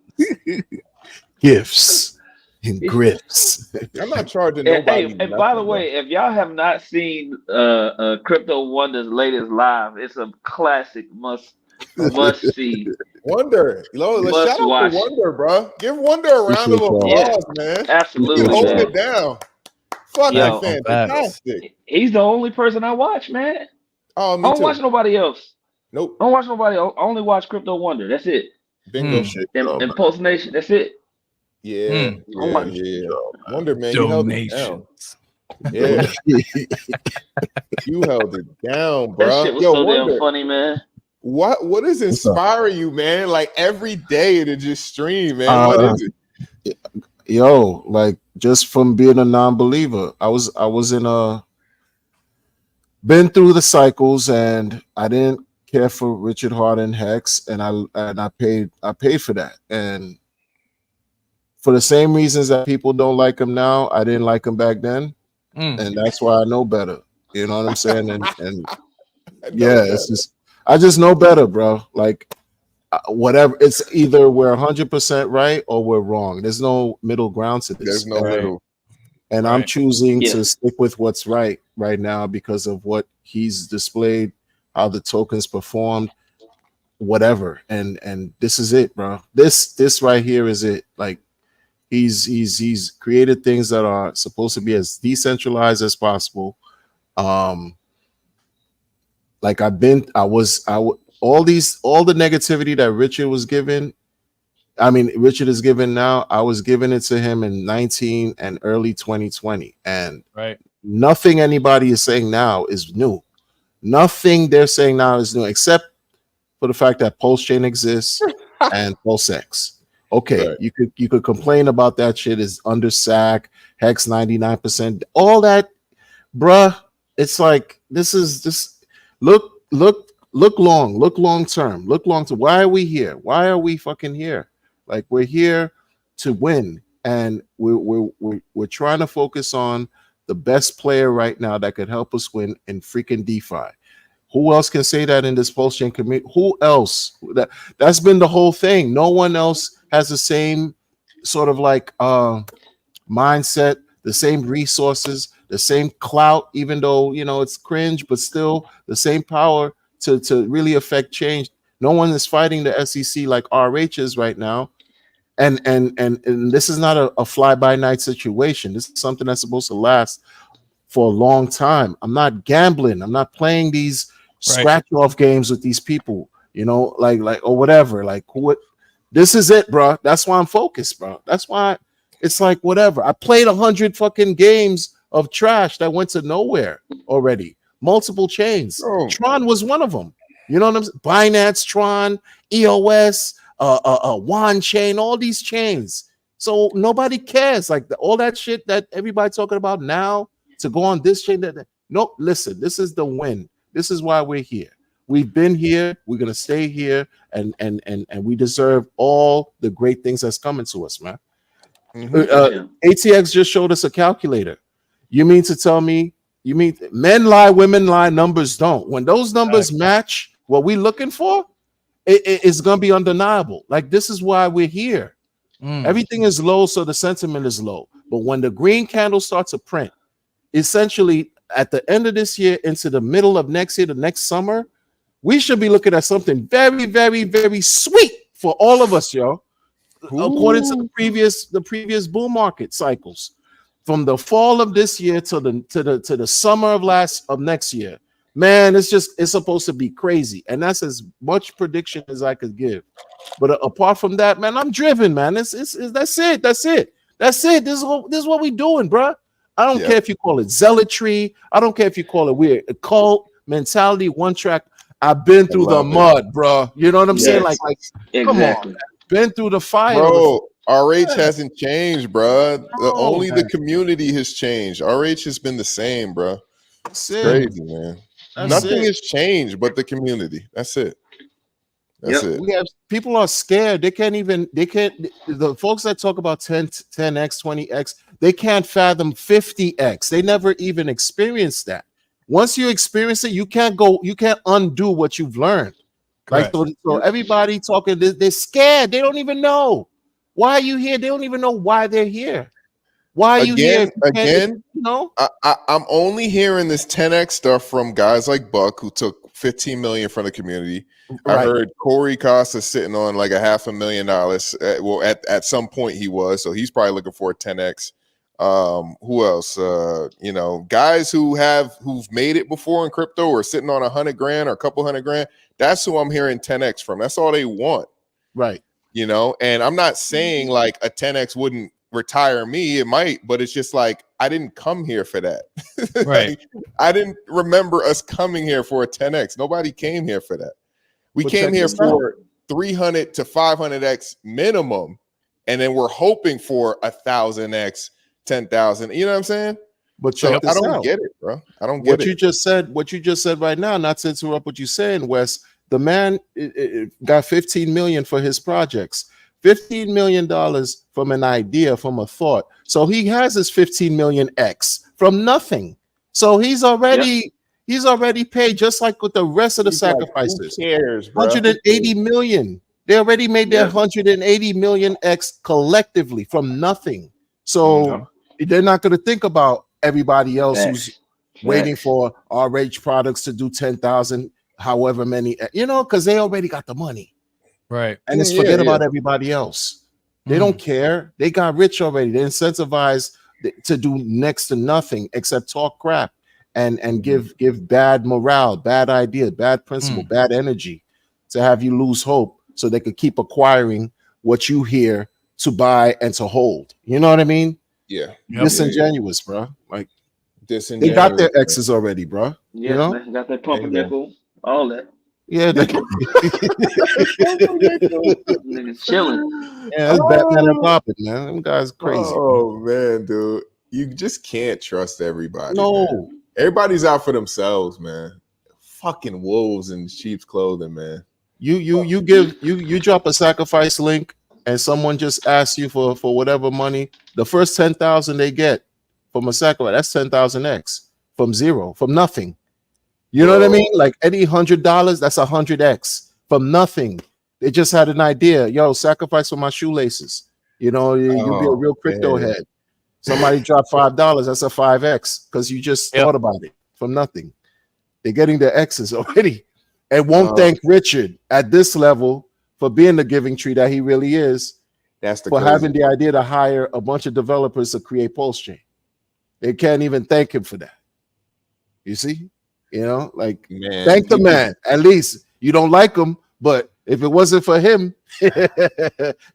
Gifts and grifts. I'm not charging nobody. And by the way, if y'all have not seen Crypto Wonder's latest live, it's a classic must see. Wonder, let's shout out to Wonder, bro. Give Wonder a round of applause, man. Absolutely, hold it down. Fuck that fan, fantastic. He's the only person I watch, man. Oh, me I don't too. watch nobody else. Nope. I don't watch nobody else. I only watch Crypto Wonder. That's it. Bingo shit. And Post Nation. That's it. Yeah. Wonder, man, you held it down. Yeah. You held it down, bro. That shit was so damn funny, man. What is inspiring you, man? Like every day to just stream, man. What is it? Yo, like just from being a non-believer, I was in been through the cycles, and I didn't care for Richard Harden Hex, and I paid for that, and for the same reasons that people don't like him now, I didn't like him back then, and that's why I know better. You know what I'm saying? And yeah, it's just I just know better, bro. Like whatever, it's either we're 100% right or we're wrong. There's no middle ground to this. There's no middle. And I'm choosing to stick with what's right now because of what he's displayed, how the tokens performed, whatever. And this is it, bro. This right here is it. Like he's created things that are supposed to be as decentralized as possible. Like all the negativity that Richard was given. I mean, Richard is given now. I was giving it to him in 19 and early 2020, and nothing anybody is saying now is new. Nothing they're saying now is new, except for the fact that Pulse Chain exists and Pulse X. Okay, you could complain about that shit is under SAC, Hex 99%, all that, bruh. It's like this is just look long term. Why are we here? Why are we fucking here? Like we're here to win, and we're trying to focus on the best player right now that could help us win in freaking DeFi. Who else can say that in this Pulse Chain community? Who else? That's been the whole thing. No one else has the same sort of like mindset, the same resources, the same clout, even though it's cringe, but still the same power to really affect change. No one is fighting the SEC like RH is right now. And this is not a fly-by-night situation. This is something that's supposed to last for a long time. I'm not gambling. I'm not playing these scratch-off games with these people, like or whatever. Like what? This is it, bro. That's why I'm focused, bro. That's why it's like whatever. I played 100 fucking games of trash that went to nowhere already. Multiple chains. Tron was one of them. You know what I'm saying? Binance, Tron, EOS, Wan chain, all these chains. So nobody cares. Like all that shit that everybody talking about now to go on this chain. No, listen, this is the win. This is why we're here. We've been here. We're gonna stay here, and we deserve all the great things that's coming to us, man. ATX just showed us a calculator. You mean to tell me? You mean men lie, women lie, numbers don't? When those numbers match what we're looking for, it's gonna be undeniable. Like this is why we're here. Everything is low, so the sentiment is low. But when the green candle starts to print, essentially at the end of this year into the middle of next year, the next summer, we should be looking at something very, very, very sweet for all of us, yo. According to the previous bull market cycles, from the fall of this year to the summer of next year, man, it's supposed to be crazy, and that's as much prediction as I could give. But apart from that, man, I'm driven, man. That's it. This is what we doing, bro. I don't care if you call it zealotry. I don't care if you call it weird cult mentality, one track. I've been through the mud, bro. You know what I'm saying? Like exactly. Come on, man. Been through the fire, bro. RH hasn't changed, bro. Only the community has changed. RH has been the same, bro. It's crazy, man. Nothing has changed but the community. That's it. That's it. We have people are scared. The folks that talk about 10x, 20x, They can't fathom 50x. They never even experienced that. Once you experience it, you can't undo what you've learned. Correct. Like so everybody talking, they're scared. They don't even know why are you here. They don't even know why they're here. Why are you here? Again, I'm only hearing this 10x stuff from guys like Buck, who took 15 million from the community. Right. I heard Corey Costa sitting on like $500,000. Well, at some point he was, so he's probably looking for a 10x. Who else? Guys who've made it before in crypto or sitting on $100,000 or a couple $100,000. That's who I'm hearing 10x from. That's all they want, right? And I'm not saying like a 10x wouldn't retire me. It might, but it's just like I didn't come here for that. Right. Like, I didn't remember us coming here for a 10x. Nobody came here for that. We came here for 300 to 500x minimum, and then we're hoping for 1,000x. 10,000. You know what I'm saying? But so I don't get it, bro. I don't get what you just said. What you just said right now. Not to interrupt what you're saying, Wes. The man got 15 million for his projects. $15 million from an idea, from a thought. So he has his 15 million X from nothing. So he's already paid, just like with the rest of the sacrifices. Like, who cares, bro? 180 million. They already made their 180 million X collectively from nothing. So they're not going to think about everybody else who's waiting for RH products to do 10,000, however many, because they already got the money. Right. And it's forget about everybody else. They don't care. They got rich already. They're incentivized to do next to nothing except talk crap and give bad morale, bad idea, bad principle, bad energy to have you lose hope so they could keep acquiring what you hear to buy and to hold. You know what I mean? Yeah. Disingenuous, bro. Like disingenuous. They got their X's already, bro. Yeah, they got that pumpernickel, all that. Yeah, niggas chilling. Yeah, that's Batman and Robin, man. Them guys crazy. Oh man, dude. You just can't trust everybody. No. Man. Everybody's out for themselves, man. Fucking wolves in sheep's clothing, man. You drop a sacrifice link and someone just asks you for whatever money, the first 10,000 they get from a sacrifice, that's 10,000x from zero, from nothing. You know what I mean? Like any $100, that's 100x from nothing. They just had an idea. Yo, sacrifice for my shoelaces. You be a real crypto head. Somebody dropped $5, that's a 5x because you just thought about it from nothing. They're getting their X's already and won't thank Richard at this level for being the giving tree that he really is. That's the for having the idea to hire a bunch of developers to create Pulse Chain. They can't even thank him for that. You see? Like thank the man. At least you don't like him, but if it wasn't for him,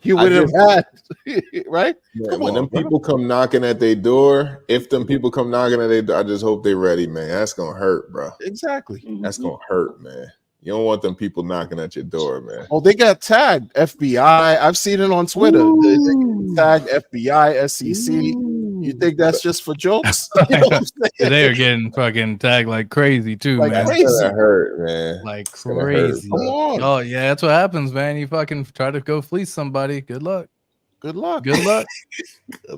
you would have had right. Yeah, when them people come knocking at their door, if them people come knocking at their door, I just hope they're ready, man. That's gonna hurt, bro. Exactly. That's gonna hurt, man. You don't want them people knocking at your door, man. Oh, they got tagged FBI. I've seen it on Twitter. They tagged FBI, SEC. You think that's just for jokes? They are getting fucking tagged like crazy too, like man. Crazy. That's gonna hurt, man. Like crazy. Come on. Oh yeah, that's what happens, man. You fucking try to go fleece somebody. Good luck. Good luck. Good luck.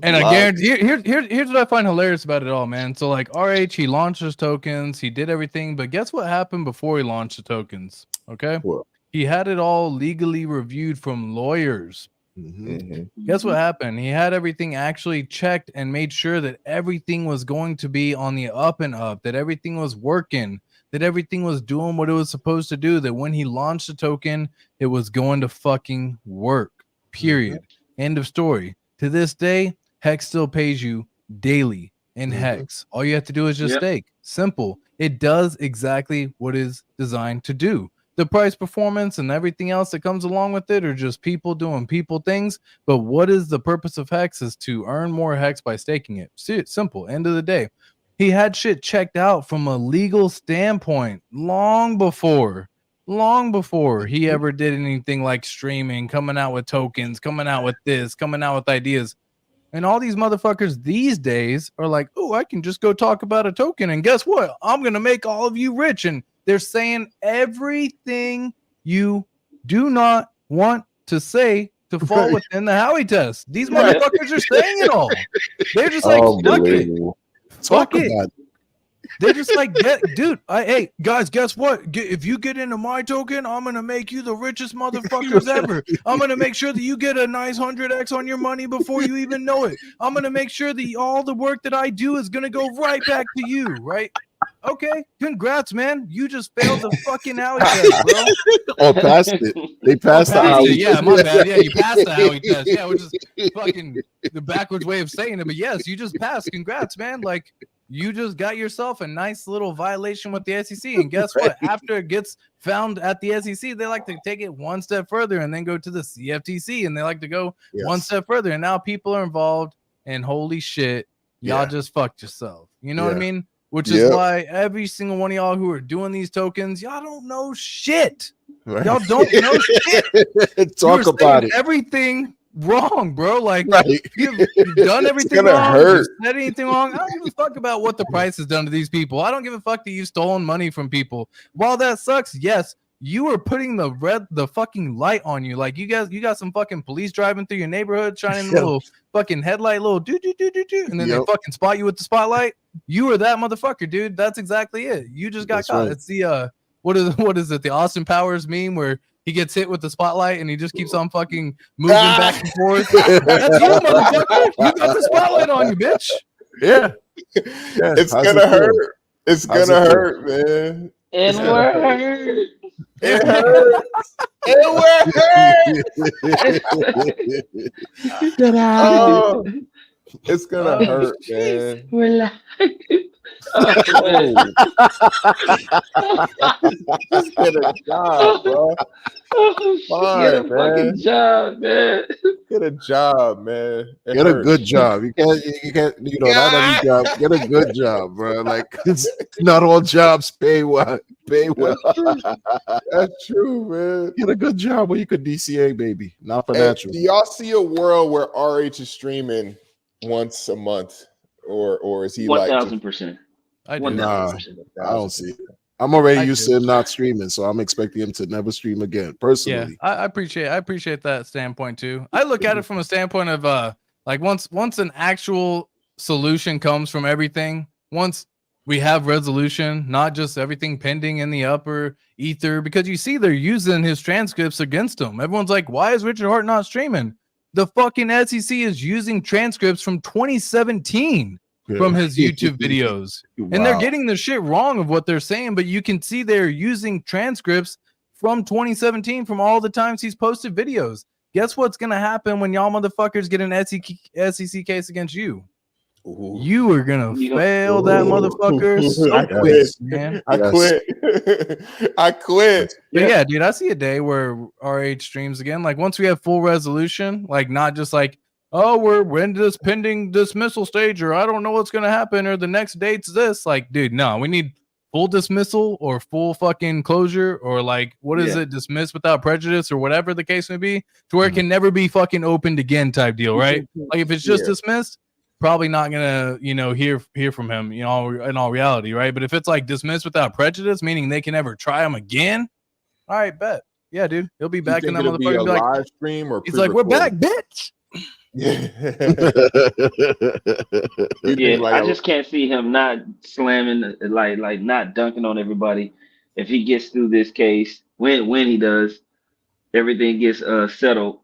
And I guarantee here's what I find hilarious about it all, man. So like RH, he launched his tokens, he did everything, but guess what happened before he launched the tokens? Okay. What? He had it all legally reviewed from lawyers. Mm-hmm. Guess what happened? He had everything actually checked and made sure that everything was going to be on the up and up, that everything was working, that everything was doing what it was supposed to do, that when he launched the token, it was going to fucking work. Period. End of story. To this day, Hex still pays you daily in Hex. All you have to do is just stake. Simple. It does exactly what is designed to do. The price performance and everything else that comes along with it are just people doing people things. But what is the purpose of Hex is to earn more Hex by staking it. See, it's simple. End of the day. He had shit checked out from a legal standpoint long before he ever did anything like streaming, coming out with tokens, coming out with this, coming out with ideas. And all these motherfuckers these days are like, oh, I can just go talk about a token. And guess what? I'm going to make all of you rich. And they're saying everything you do not want to say to fall within the Howie test. These motherfuckers are saying it all. They're just like, fuck it. Fuck it. They're just like, dude, hey, guys, guess what? If you get into my token, I'm going to make you the richest motherfuckers ever. I'm going to make sure that you get a nice 100x on your money before you even know it. I'm going to make sure that all the work that I do is going to go right back to you, right? Okay, congrats, man. You just failed the fucking Howie test, bro. Oh, passed it. They passed the Howie test. Yeah, my bad. Yeah, you passed the Howie test. Yeah, which is fucking the backwards way of saying it. But yes, you just passed. Congrats, man. Like, you just got yourself a nice little violation with the SEC. And guess what? After it gets found at the SEC, they like to take it one step further and then go to the CFTC. And they like to go one step further. And now people are involved. And holy shit, y'all just fucked yourself. You know what I mean? Which is why every single one of y'all who are doing these tokens, y'all don't know shit. Right. Y'all don't know shit. Talk about it. Everything wrong, bro. Like you've done everything wrong. You said anything wrong. I don't give a fuck about what the price has done to these people. I don't give a fuck that you've stolen money from people. While that sucks, yes, you are putting the fucking light on you. Like you got some fucking police driving through your neighborhood, shining a little fucking headlight, little do, and then they fucking spot you with the spotlight. You are that motherfucker, dude. That's exactly it. You just got caught. Right. It's the what is it? The Austin Powers meme where he gets hit with the spotlight and he just keeps on fucking moving back and forth. That's you, motherfucker. You got the spotlight on you, bitch. Yeah. It's gonna hurt. It's gonna hurt, man. It hurt. It hurts. It hurts. Get out. It's gonna hurt, man. Relax. Just get a job, bro. Get a fucking job, man. Get a job, man. Get a good job. You can't, not every job. Get a good job, bro. Like, it's not all jobs pay well. That's true, man. Get a good job where you could DCA, baby. Not financial. Do y'all see a world where RH is streaming once a month, or is he 1,000%? I do. Nah, I don't see it. I'm already used to him not streaming, so I'm expecting him to never stream again. Personally, I appreciate that standpoint too. I look at it from a standpoint of like once an actual solution comes from everything, once we have resolution, not just everything pending in the upper ether, because you see they're using his transcripts against him. Everyone's like, why is Richard Hart not streaming? The fucking SEC is using transcripts from 2017 from his YouTube videos. And they're getting the shit wrong of what they're saying, but you can see they're using transcripts from 2017 from all the times he's posted videos. Guess what's going to happen when y'all motherfuckers get an SEC case against you? Ooh. You are going to fail that motherfucker so quick, man. I quit. But yeah, dude, I see a day where RH streams again. Like once we have full resolution, like not just like, oh, we're in this pending dismissal stage, or I don't know what's going to happen, or the next date's this. Like, dude, no, we need full dismissal or full fucking closure, or like, what is it? Dismissed without prejudice, or whatever the case may be, to where it can never be fucking opened again type deal, right? Like, if it's just dismissed, probably not going to, hear from him, in all reality, right? But if it's like dismissed without prejudice, meaning they can never try him again, all right, bet. Yeah, dude, he'll be back in that motherfucker. Be live stream or he's like, we're back, bitch. Yeah, I just can't see him not slamming, like not dunking on everybody. If he gets through this case, when he does, everything gets settled,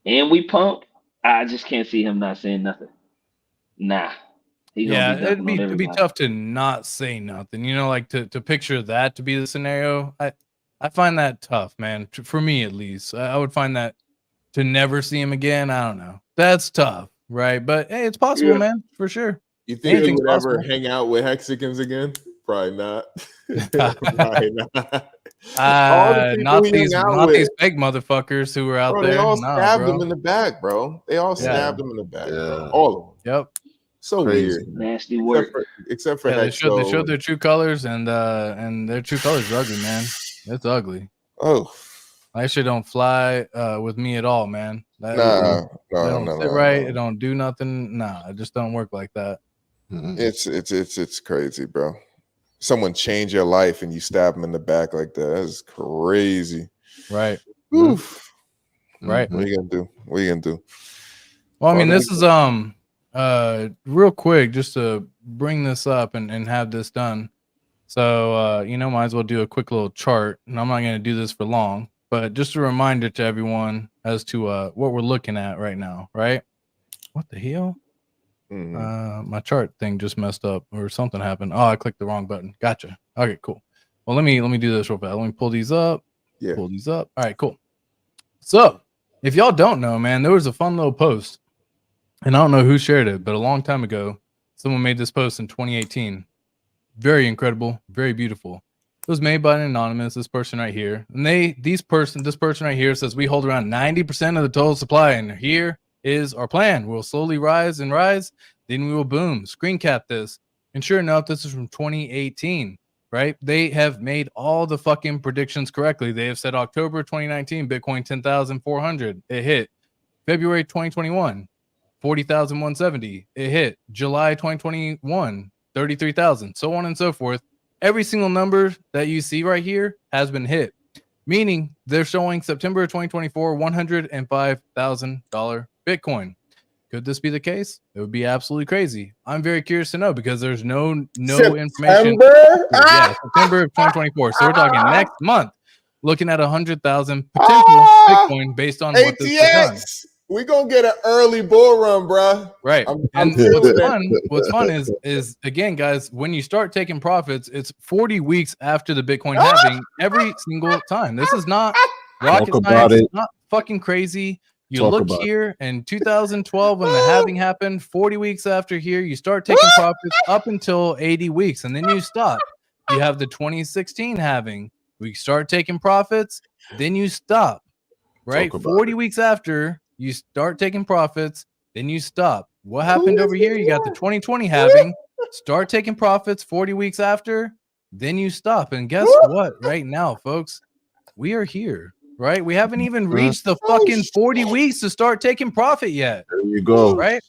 and we pump. I just can't see him not saying nothing. Nah. It'd be tough to not say nothing. Like to picture that to be the scenario. I find that tough, man. For me, at least, I would find that to never see him again. I don't know. That's tough, right? But hey, it's possible, man, for sure. You think he would ever hang out with Hexicans again? Probably not. Probably not. Not these big motherfuckers who are out there. They all stabbed him in the back, bro. They all stabbed him in the back. Yeah. All of them. Yep. So crazy. Weird. Nasty work. Except for they showed their true colors, and their true colors are ugly, man. It's ugly. Oh. That shit don't fly with me at all, man. It don't sit right. It don't do nothing. Nah, it just don't work like that. Mm-hmm. It's crazy, bro. Someone change your life and you stab them in the back like that. That's crazy. Right. Oof. Right. What are you gonna do? What are you gonna do? Well, I mean, this is real quick, just to bring this up and have this done. So might as well do a quick little chart, and I'm not gonna do this for long, but just a reminder to everyone as to what we're looking at right now, right? What the hell? My chart thing just messed up or something happened. Oh, I clicked the wrong button. Gotcha. Okay, cool. Well, let me do this real fast. Let me pull these up. Yeah. Pull these up. All right, cool. So if y'all don't know, man, there was a fun little post, and I don't know who shared it, but a long time ago, someone made this post in 2018. Very incredible, very beautiful. It was made by an anonymous, this person right here. And this person right here says we hold around 90% of the total supply, and here is our plan. We'll slowly rise, then we will boom. Screen cap this. And sure enough, this is from 2018, right? They have made all the fucking predictions correctly. They have said October 2019, Bitcoin 10,400. It hit. February 2021, 40,170. It hit. July 2021, 33,000. So on and so forth. Every single number that you see right here has been hit. Meaning they're showing September 2024, $105,000 Bitcoin. Could this be the case? It would be absolutely crazy. I'm very curious to know because there's no information. Yeah, September of 2024. So we're talking next month, looking at 100,000 potential Bitcoin based on what this has done. We're gonna get an early bull run, bro. Right. And what's fun is again, guys, when you start taking profits, it's 40 weeks after the Bitcoin halving every single time. This is not rocket science. It's not fucking crazy. You look here in 2012 when the halving happened, 40 weeks after here, you start taking profits up until 80 weeks, and then you stop. You have the 2016 halving. We start taking profits, then you stop. Right? 40 weeks after, you start taking profits, then you stop. What happened over here? You got the 2020 halving, start taking profits 40 weeks after, then you stop. And guess what? Right now, folks, we are here. Right? We haven't even reached the fucking 40 weeks to start taking profit yet. There you go. Right?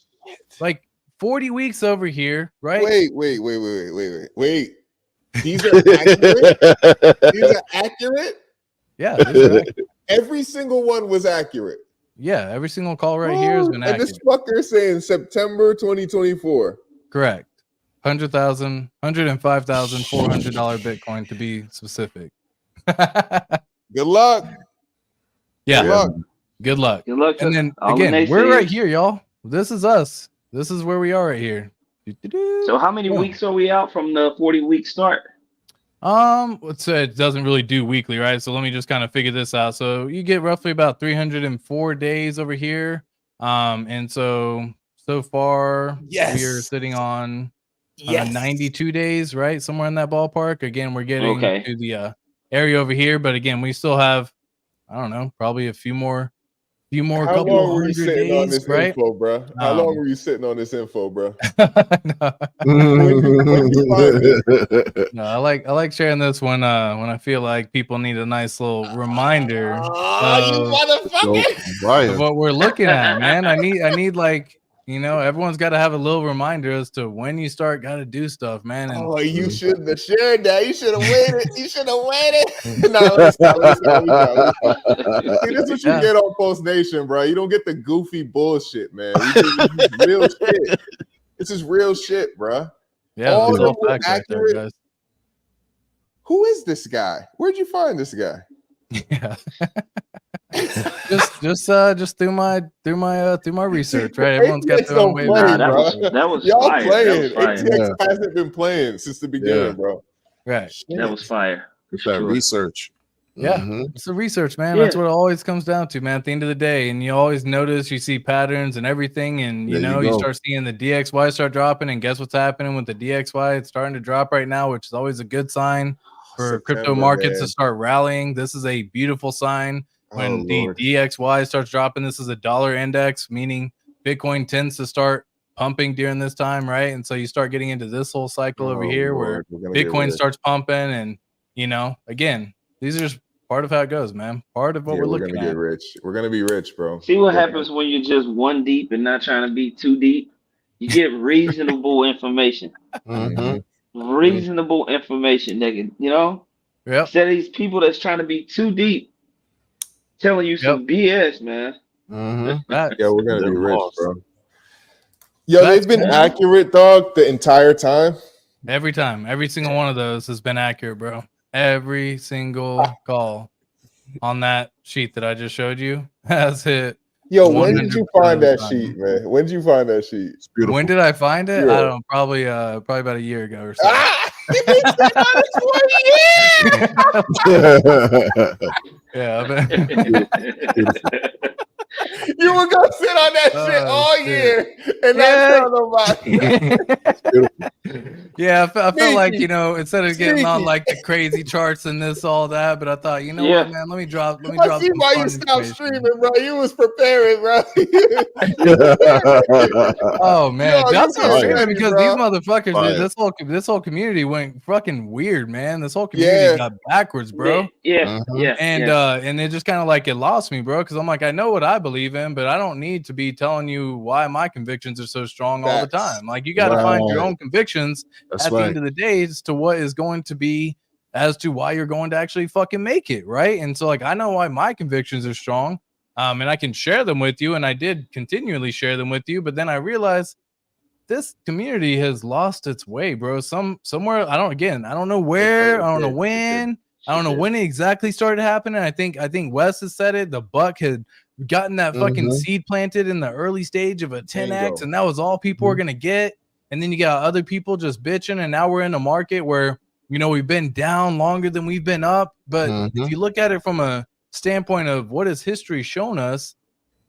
Like 40 weeks over here, right? Wait. These are accurate? These are accurate? Yeah. These are accurate. Every single one was accurate. Yeah, every single call right here has been accurate. And this fucker saying September 2024. Correct. $105,400 Bitcoin to be specific. Good luck. Yeah. Good luck. And then again, we're right here, y'all. This is us. This is where we are right here. So how many weeks are we out from the 40-week start? Let's say it doesn't really do weekly, right? So let me just kind of figure this out. So you get roughly about 304 days over here. And so far we are sitting on 92 days, right? Somewhere in that ballpark. Again, we're getting to the area over here, but again, we still have, I don't know, probably a few more How couple long were you hundred sitting days, on this right? info, bro? How long were you sitting on this info, bro? No, I like sharing this when I feel like people need a nice little reminder of what we're looking at, man. I need like, everyone's got to have a little reminder as to when you got to do stuff, man. And you shouldn't have shared that. You should have waited. You should have waited. No, let me stop. See, this is what you get on Post Nation, bro. You don't get the goofy bullshit, man. Real shit. This is real shit, bro. Yeah, all of them were accurate. Guys. Who is this guy? Where'd you find this guy? Yeah. just through my research, right? Everyone's got their own way. That was y'all fire. playing. ATX hasn't been playing since the beginning, bro. Right. Shit. That was fire. It's that research. Yeah, it's the research, man. That's what it always comes down to, man. At the end of the day, and you always notice, you see patterns and everything, and you start seeing the DXY start dropping, and guess what's happening with the DXY? It's starting to drop right now, which is always a good sign for crypto markets to start rallying. This is a beautiful sign. When the DXY starts dropping, this is a dollar index, meaning Bitcoin tends to start pumping during this time, right? And so you start getting into this whole cycle over here where Bitcoin starts pumping, and again, these are just part of how it goes, man. Part of what we're looking at. Get rich. We're gonna be rich, bro. See what happens when you're just one deep and not trying to be too deep. You get reasonable information. Reasonable information that can, instead of these people that's trying to be too deep. Telling you some BS, man. Yeah, we're gonna be They're rich, lost. bro. Yo, they've been accurate, dog, the entire time. Every time, every single one of those has been accurate, bro. Every single call on that sheet that I just showed you has hit. Yo, when did you find that sheet, man? When did you find that sheet? It's beautiful. When did I find it? Yeah. I don't know, probably about a year ago or so. Yeah, I bet. You were gonna sit on that shit all year and not tell nobody. Yeah, I felt like, instead of getting on like the crazy charts and this, all that, but I thought, what, man, let me drop. I see why you stopped streaming, bro. You was preparing, bro. Oh man, that's so ready, because bro. these motherfuckers, dude, this whole community went fucking weird, man. This whole community got backwards, bro. And it just kind of like it lost me, bro, because I'm like, I know what I believe in, but I don't need to be telling you why my convictions are so strong all the time. Like, you got to find your own convictions at the end of the day as to what is going to be, as to why you're going to actually fucking make it, right? And so, like, I know why my convictions are strong, and I can share them with you, and I did continually share them with you, but then I realized this community has lost its way, bro. Somewhere, I don't know where, I don't know when. I don't know when it exactly started happening. I think Wes has said it. The buck had gotten that fucking seed planted in the early stage of a 10x, and that was all people were gonna get. And then you got other people just bitching, and now we're in a market where we've been down longer than we've been up. But if you look at it from a standpoint of what has history shown us,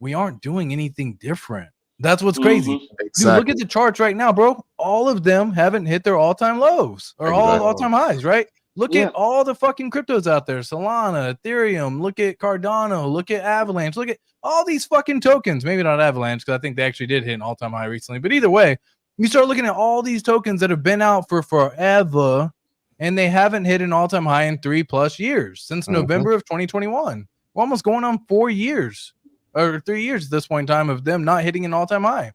we aren't doing anything different. That's what's crazy. Dude, look at the charts right now, bro. All of them haven't hit their all-time lows or all-time highs, right? Look at all the fucking cryptos out there. Solana, Ethereum, look at Cardano, look at Avalanche, look at all these fucking tokens. Maybe not Avalanche, because I think they actually did hit an all-time high recently. But either way, you start looking at all these tokens that have been out for forever, and they haven't hit an all-time high in 3+ years since November of 2021. We're almost going on 4 years or 3 years at this point in time of them not hitting an all-time high.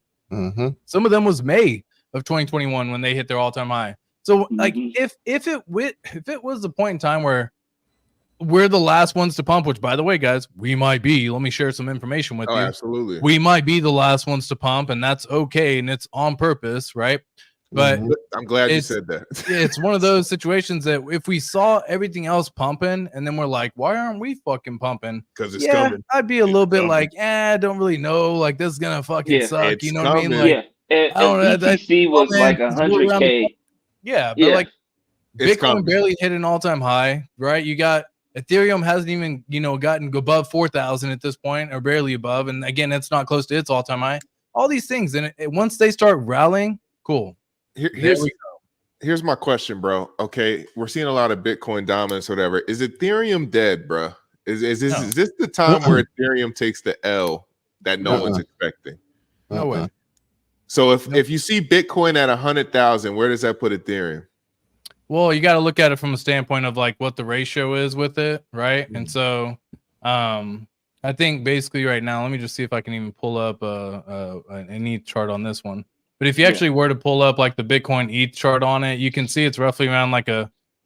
Some of them was May of 2021 when they hit their all-time high. So, like, if it was the point in time where we're the last ones to pump, which, by the way, guys, we might be. Let me share some information with you. Absolutely. We might be the last ones to pump, and that's okay, and it's on purpose, right? But I'm glad you said that. It's one of those situations that if we saw everything else pumping, and then we're like, why aren't we fucking pumping? Because it's coming. I'd be a little bit like, I don't really know. Like, this is gonna fucking suck. You know what I mean? Like, I don't know. BTC was like 100K. Yeah, but like Bitcoin barely hit an all-time high, right? You got Ethereum hasn't even, gotten above 4,000 at this point, or barely above. And again, it's not close to its all-time high. All these things, and once they start rallying, cool. Here's my question, bro. Okay, we're seeing a lot of Bitcoin dominance, whatever. Is Ethereum dead, bro? Is this the time where Ethereum takes the L that no one's expecting? No way. So if you see Bitcoin at 100,000, where does that put Ethereum? Well, you got to look at it from a standpoint of like what the ratio is with it, right? And so, I think basically right now, let me just see if I can even pull up an ETH chart on this one. But if you actually were to pull up like the Bitcoin ETH chart on it, you can see it's roughly around like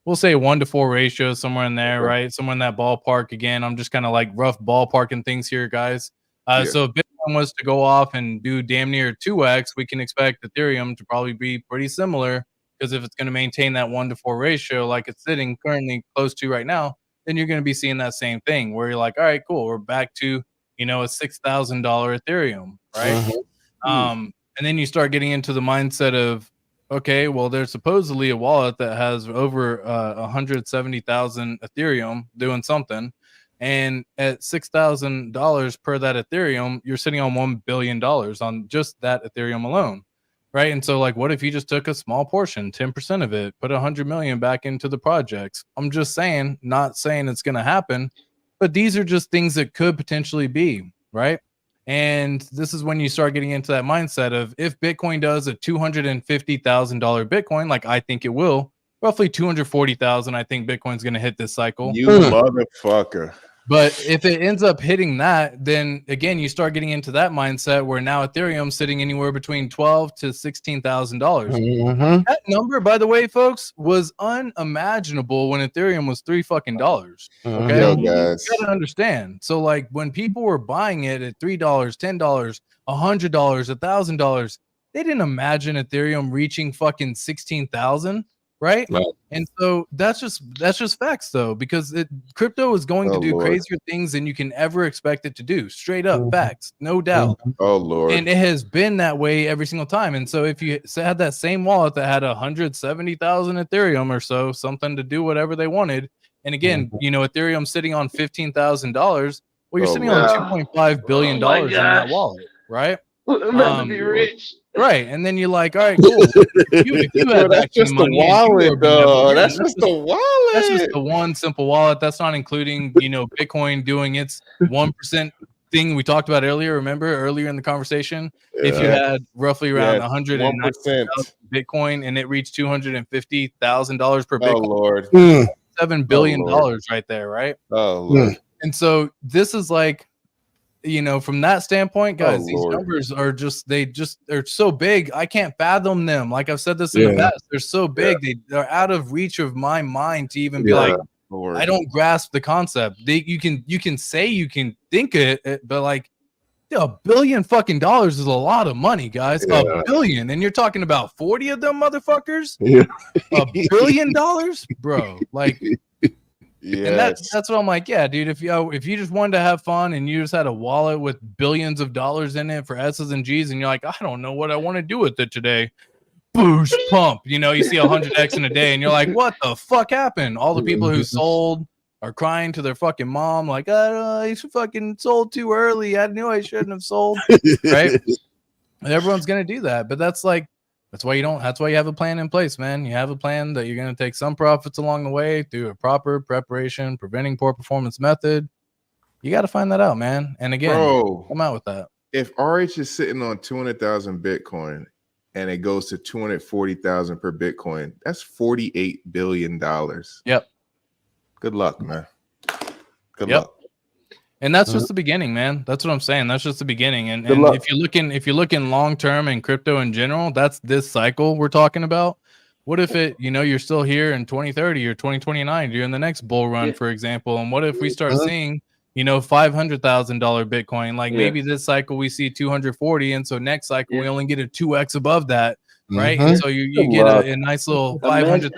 we'll say 1-to-4 ratio, somewhere in there, right? Somewhere in that ballpark. Again, I'm just kind of like rough ballparking things here, guys. So if Bitcoin was to go off and do damn near 2x, we can expect Ethereum to probably be pretty similar, because if it's going to maintain that 1-to-4 ratio like it's sitting currently close to right now, then you're going to be seeing that same thing where you're like, all right, cool, we're back to a $6,000 Ethereum, right? And then you start getting into the mindset of, okay, well, there's supposedly a wallet that has over 170,000 Ethereum doing something. And at $6,000 per that Ethereum, you're sitting on $1 billion on just that Ethereum alone, right? And so, like, what if you just took a small portion, 10% of it, put 100 million back into the projects? I'm just saying, not saying it's going to happen, but these are just things that could potentially be, right? And this is when you start getting into that mindset of, if Bitcoin does a $250,000 Bitcoin, like I think it will, roughly 240,000, I think Bitcoin's going to hit this cycle. You motherfucker. But if it ends up hitting that, then again, you start getting into that mindset where now Ethereum's sitting anywhere between $12,000 to $16,000. That number, by the way, folks, was unimaginable when Ethereum was $3 fucking. Okay, Yo, you guys. gotta understand. So, like, when people were buying it at $3, $10, $100, $1,000, they didn't imagine Ethereum reaching fucking 16,000. Right? And so that's just facts, though, because crypto is going to do crazier things than you can ever expect it to do. Straight up facts, no doubt. Oh Lord! And it has been that way every single time. And so if you had that same wallet that had 170,000 Ethereum or so, something to do whatever they wanted, and again, you know, Ethereum sitting on $15,000, well, you're sitting on $2.5 billion in that wallet, right? About to be rich. Right, and then you're like, all right, cool. If you had that's just the wallet, though. That's just the wallet. That's just the one simple wallet. That's not including, you know, Bitcoin doing its 1% thing we talked about earlier. Remember earlier in the conversation, if you had roughly around 100% Bitcoin and it reached $250,000 per Bitcoin, oh Lord, $7 billion right there, right? Oh Lord. And so this is like, you know, from that standpoint, guys, these numbers are they're so big. I can't fathom them. Like I've said this in the past, they're so big. They're out of reach of my mind to even be like, I don't grasp the concept. You can say you can think it, but like $1 billion fucking dollars is a lot of money, guys. $1 billion, and you're talking about 40 of them motherfuckers. $1 billion, bro. Like. Yeah, and that's what I'm like. Yeah, dude. If you just wanted to have fun and you just had a wallet with billions of dollars in it for S's and G's, and you're like, I don't know what I want to do with it today. Boost pump. You know, you see 100x in a day, and you're like, what the fuck happened? All the people who sold are crying to their fucking mom, like, I fucking sold too early. I knew I shouldn't have sold. Right? And everyone's gonna do that, but that's why you have a plan in place, man. You have a plan that you're going to take some profits along the way through a proper preparation, preventing poor performance method. You got to find that out, man. And again, come out with that. If RH is sitting on 200,000 Bitcoin and it goes to 240,000 per Bitcoin, that's $48 billion. Yep. Good luck, man. Good luck. And that's just the beginning, man. That's what I'm saying. That's just the beginning. And if you're looking long term in crypto in general, that's this cycle we're talking about. What if you're still here in 2030 or 2029 during the next bull run, for example? And what if we start seeing, $500,000 Bitcoin? Like maybe this cycle we see 240, and so next cycle we only get a 2x above that, right? And so you get a nice little $500,000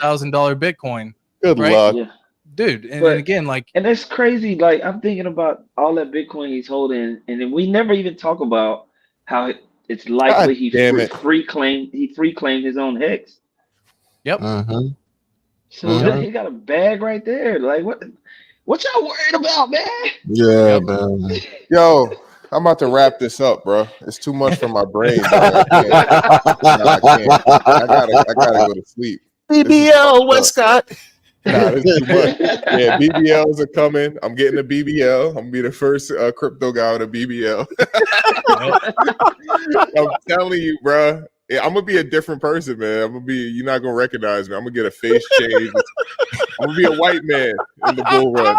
Bitcoin. Good luck. Yeah. Dude, and again, like, and that's crazy. Like, I'm thinking about all that Bitcoin he's holding, and then we never even talk about how it's likely he free claimed his own hex. Yep. So he got a bag right there. Like, what y'all worried about, man? Yeah, man. Yo, I'm about to wrap this up, bro. It's too much for my brain. I gotta go to sleep. BBL, Westcott. Nah, this is too much. Yeah, BBLs are coming. I'm getting a BBL. I'm gonna be the first crypto guy with a BBL. I'm telling you, bro. Yeah, I'm gonna be a different person, man. You're not gonna recognize me. I'm gonna get a face change. I'm gonna be a white man in the bull run.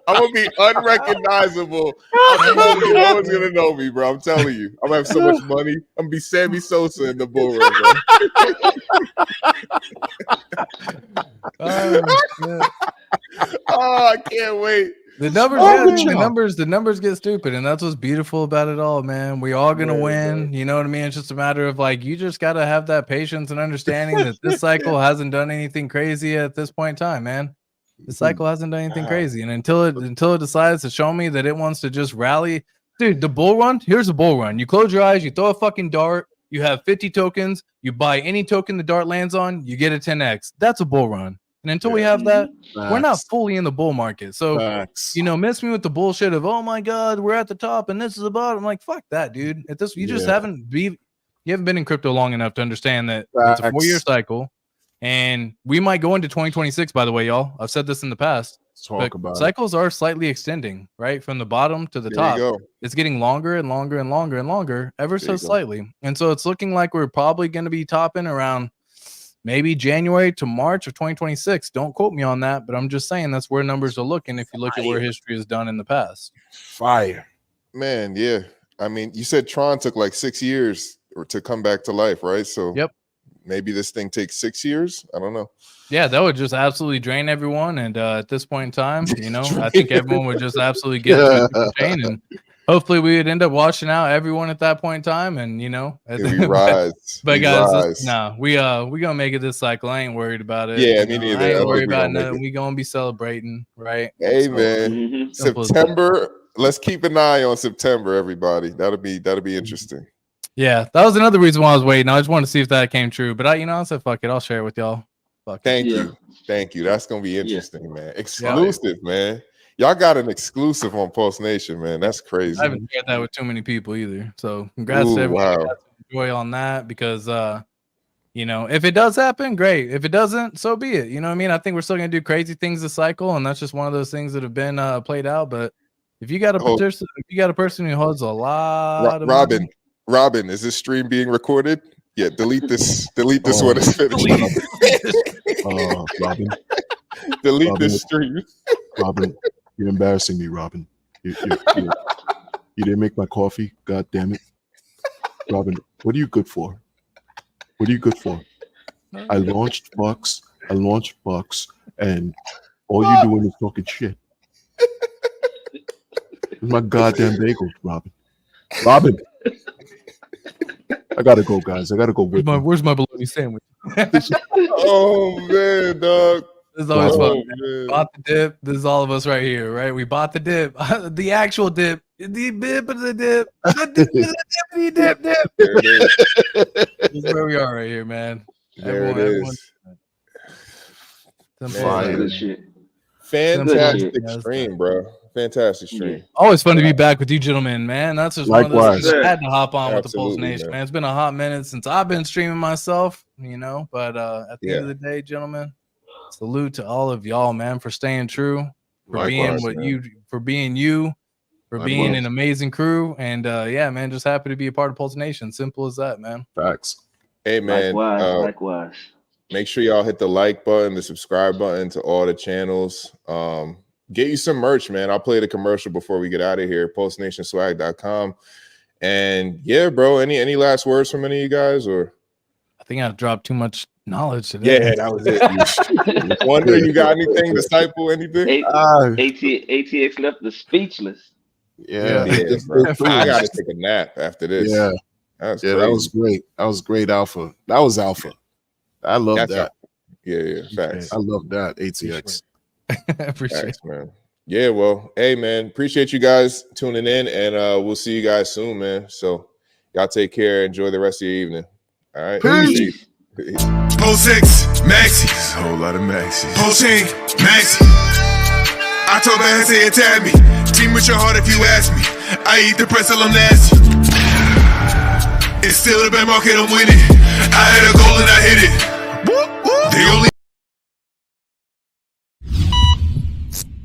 I'm gonna be unrecognizable. No one's gonna know me, bro. I'm telling you. I'm gonna have so much money. I'm gonna be Sammy Sosa in the bull run, bro. Oh, I can't wait. The numbers get stupid, and that's what's beautiful about it all, man. We all gonna win. You know what I mean? It's just a matter of like you just gotta have that patience and understanding that this cycle hasn't done anything crazy at this point in time, man. The cycle hasn't done anything crazy, and until it decides to show me that it wants to just rally, dude. The bull run. Here's a bull run. You close your eyes, you throw a fucking dart. You have 50 tokens. You buy any token the dart lands on, you get a 10x. That's a bull run. And until we have that, we're not fully in the bull market. So, miss me with the bullshit of, oh my God, we're at the top and this is the bottom. I'm like, fuck that, dude. At this, you haven't been in crypto long enough to understand that it's a 4-year cycle. And we might go into 2026, by the way, y'all. I've said this in the past. Cycles are slightly extending, right? From the bottom to the top. It's getting longer and longer and longer and longer, ever so slightly. And so it's looking like we're probably going to be topping around maybe January to March of 2026. Don't quote me on that, but I'm just saying that's where numbers are looking if you look at where history is done in the past. Fire. Man, yeah. I mean, you said Tron took like 6 years to come back to life, right? So yep. Maybe this thing takes 6 years. I don't know. Yeah, that would just absolutely drain everyone. And at this point in time, you know, I think everyone would just absolutely get to a different chain. And hopefully we would end up washing out everyone at that point in time. And, you know, we rise. But guys, we gonna make it this cycle. I ain't worried about it. Yeah, me neither. I ain't worried about nothing. We gonna be celebrating, right? Hey, man. September. Let's keep an eye on September, everybody. That'll be interesting. Yeah, that was another reason why I was waiting. I just wanted to see if that came true. But I said, fuck it, I'll share it with y'all. Thank you. That's gonna be interesting, man. Exclusive, man. Y'all got an exclusive on Pulse Nation, man. That's crazy. I haven't shared that with too many people either. So congrats to everyone. Wow. Enjoy on that because you know, if it does happen, great. If it doesn't, so be it. You know what I mean? I think we're still gonna do crazy things this cycle, and that's just one of those things that have been played out. But if you got a person who holds a lot of money, Robin, is this stream being recorded? Yeah, delete this one. It's finished. Robin. Delete this stream. Robin, you're embarrassing me, Robin. You didn't make my coffee. God damn it. Robin, what are you good for? What are you good for? I launched Bucks, and all you doing is talking shit. My goddamn bagels, Robin. I gotta go, guys. I gotta go. Where's my bologna sandwich? Oh man, dog. This is always fun. Bought the dip. This is all of us right here, right? We bought the dip, the actual dip, the bit of the dip, the dip. This is where we are right here, man. There it is. Fantastic stream, bro. Fantastic stream. Always fun to be back with you gentlemen, man. That's just one of those things I had to hop on with the Pulse Nation, man. It's been a hot minute since I've been streaming myself, you know. But at the end of the day, gentlemen, salute to all of y'all, man, for staying true, for being being an amazing crew, and yeah, man, just happy to be a part of Pulse Nation. Simple as that, man. Facts. Hey, man. Likewise. Make sure y'all hit the like button, the subscribe button to all the channels. Get you some merch, man. I'll play the commercial before we get out of here. PulseNationSwag.com. And yeah, bro, any last words from any of you guys? Or I think I dropped too much knowledge today. Yeah, that was it. Wonder you got anything, disciple, anything? ATX left the speechless. Yeah. I gotta take a nap after this. Yeah. That was great. That was great, Alpha. That was Alpha. I love that. Yeah, facts. I love that, ATX. Appreciate it, man. Yeah, well, hey, man, appreciate you guys tuning in, and we'll see you guys soon, man. So y'all take care. Enjoy the rest of your evening. All right. Peace. Pulse 6, Maxi. Whole lot of Maxi. Pulse 8, Maxi. October has it tag me. Team with your heart if you ask me. I eat the pretzel, I'm nasty. It's still a bad market, I'm winning. I had a goal and I hit it. They only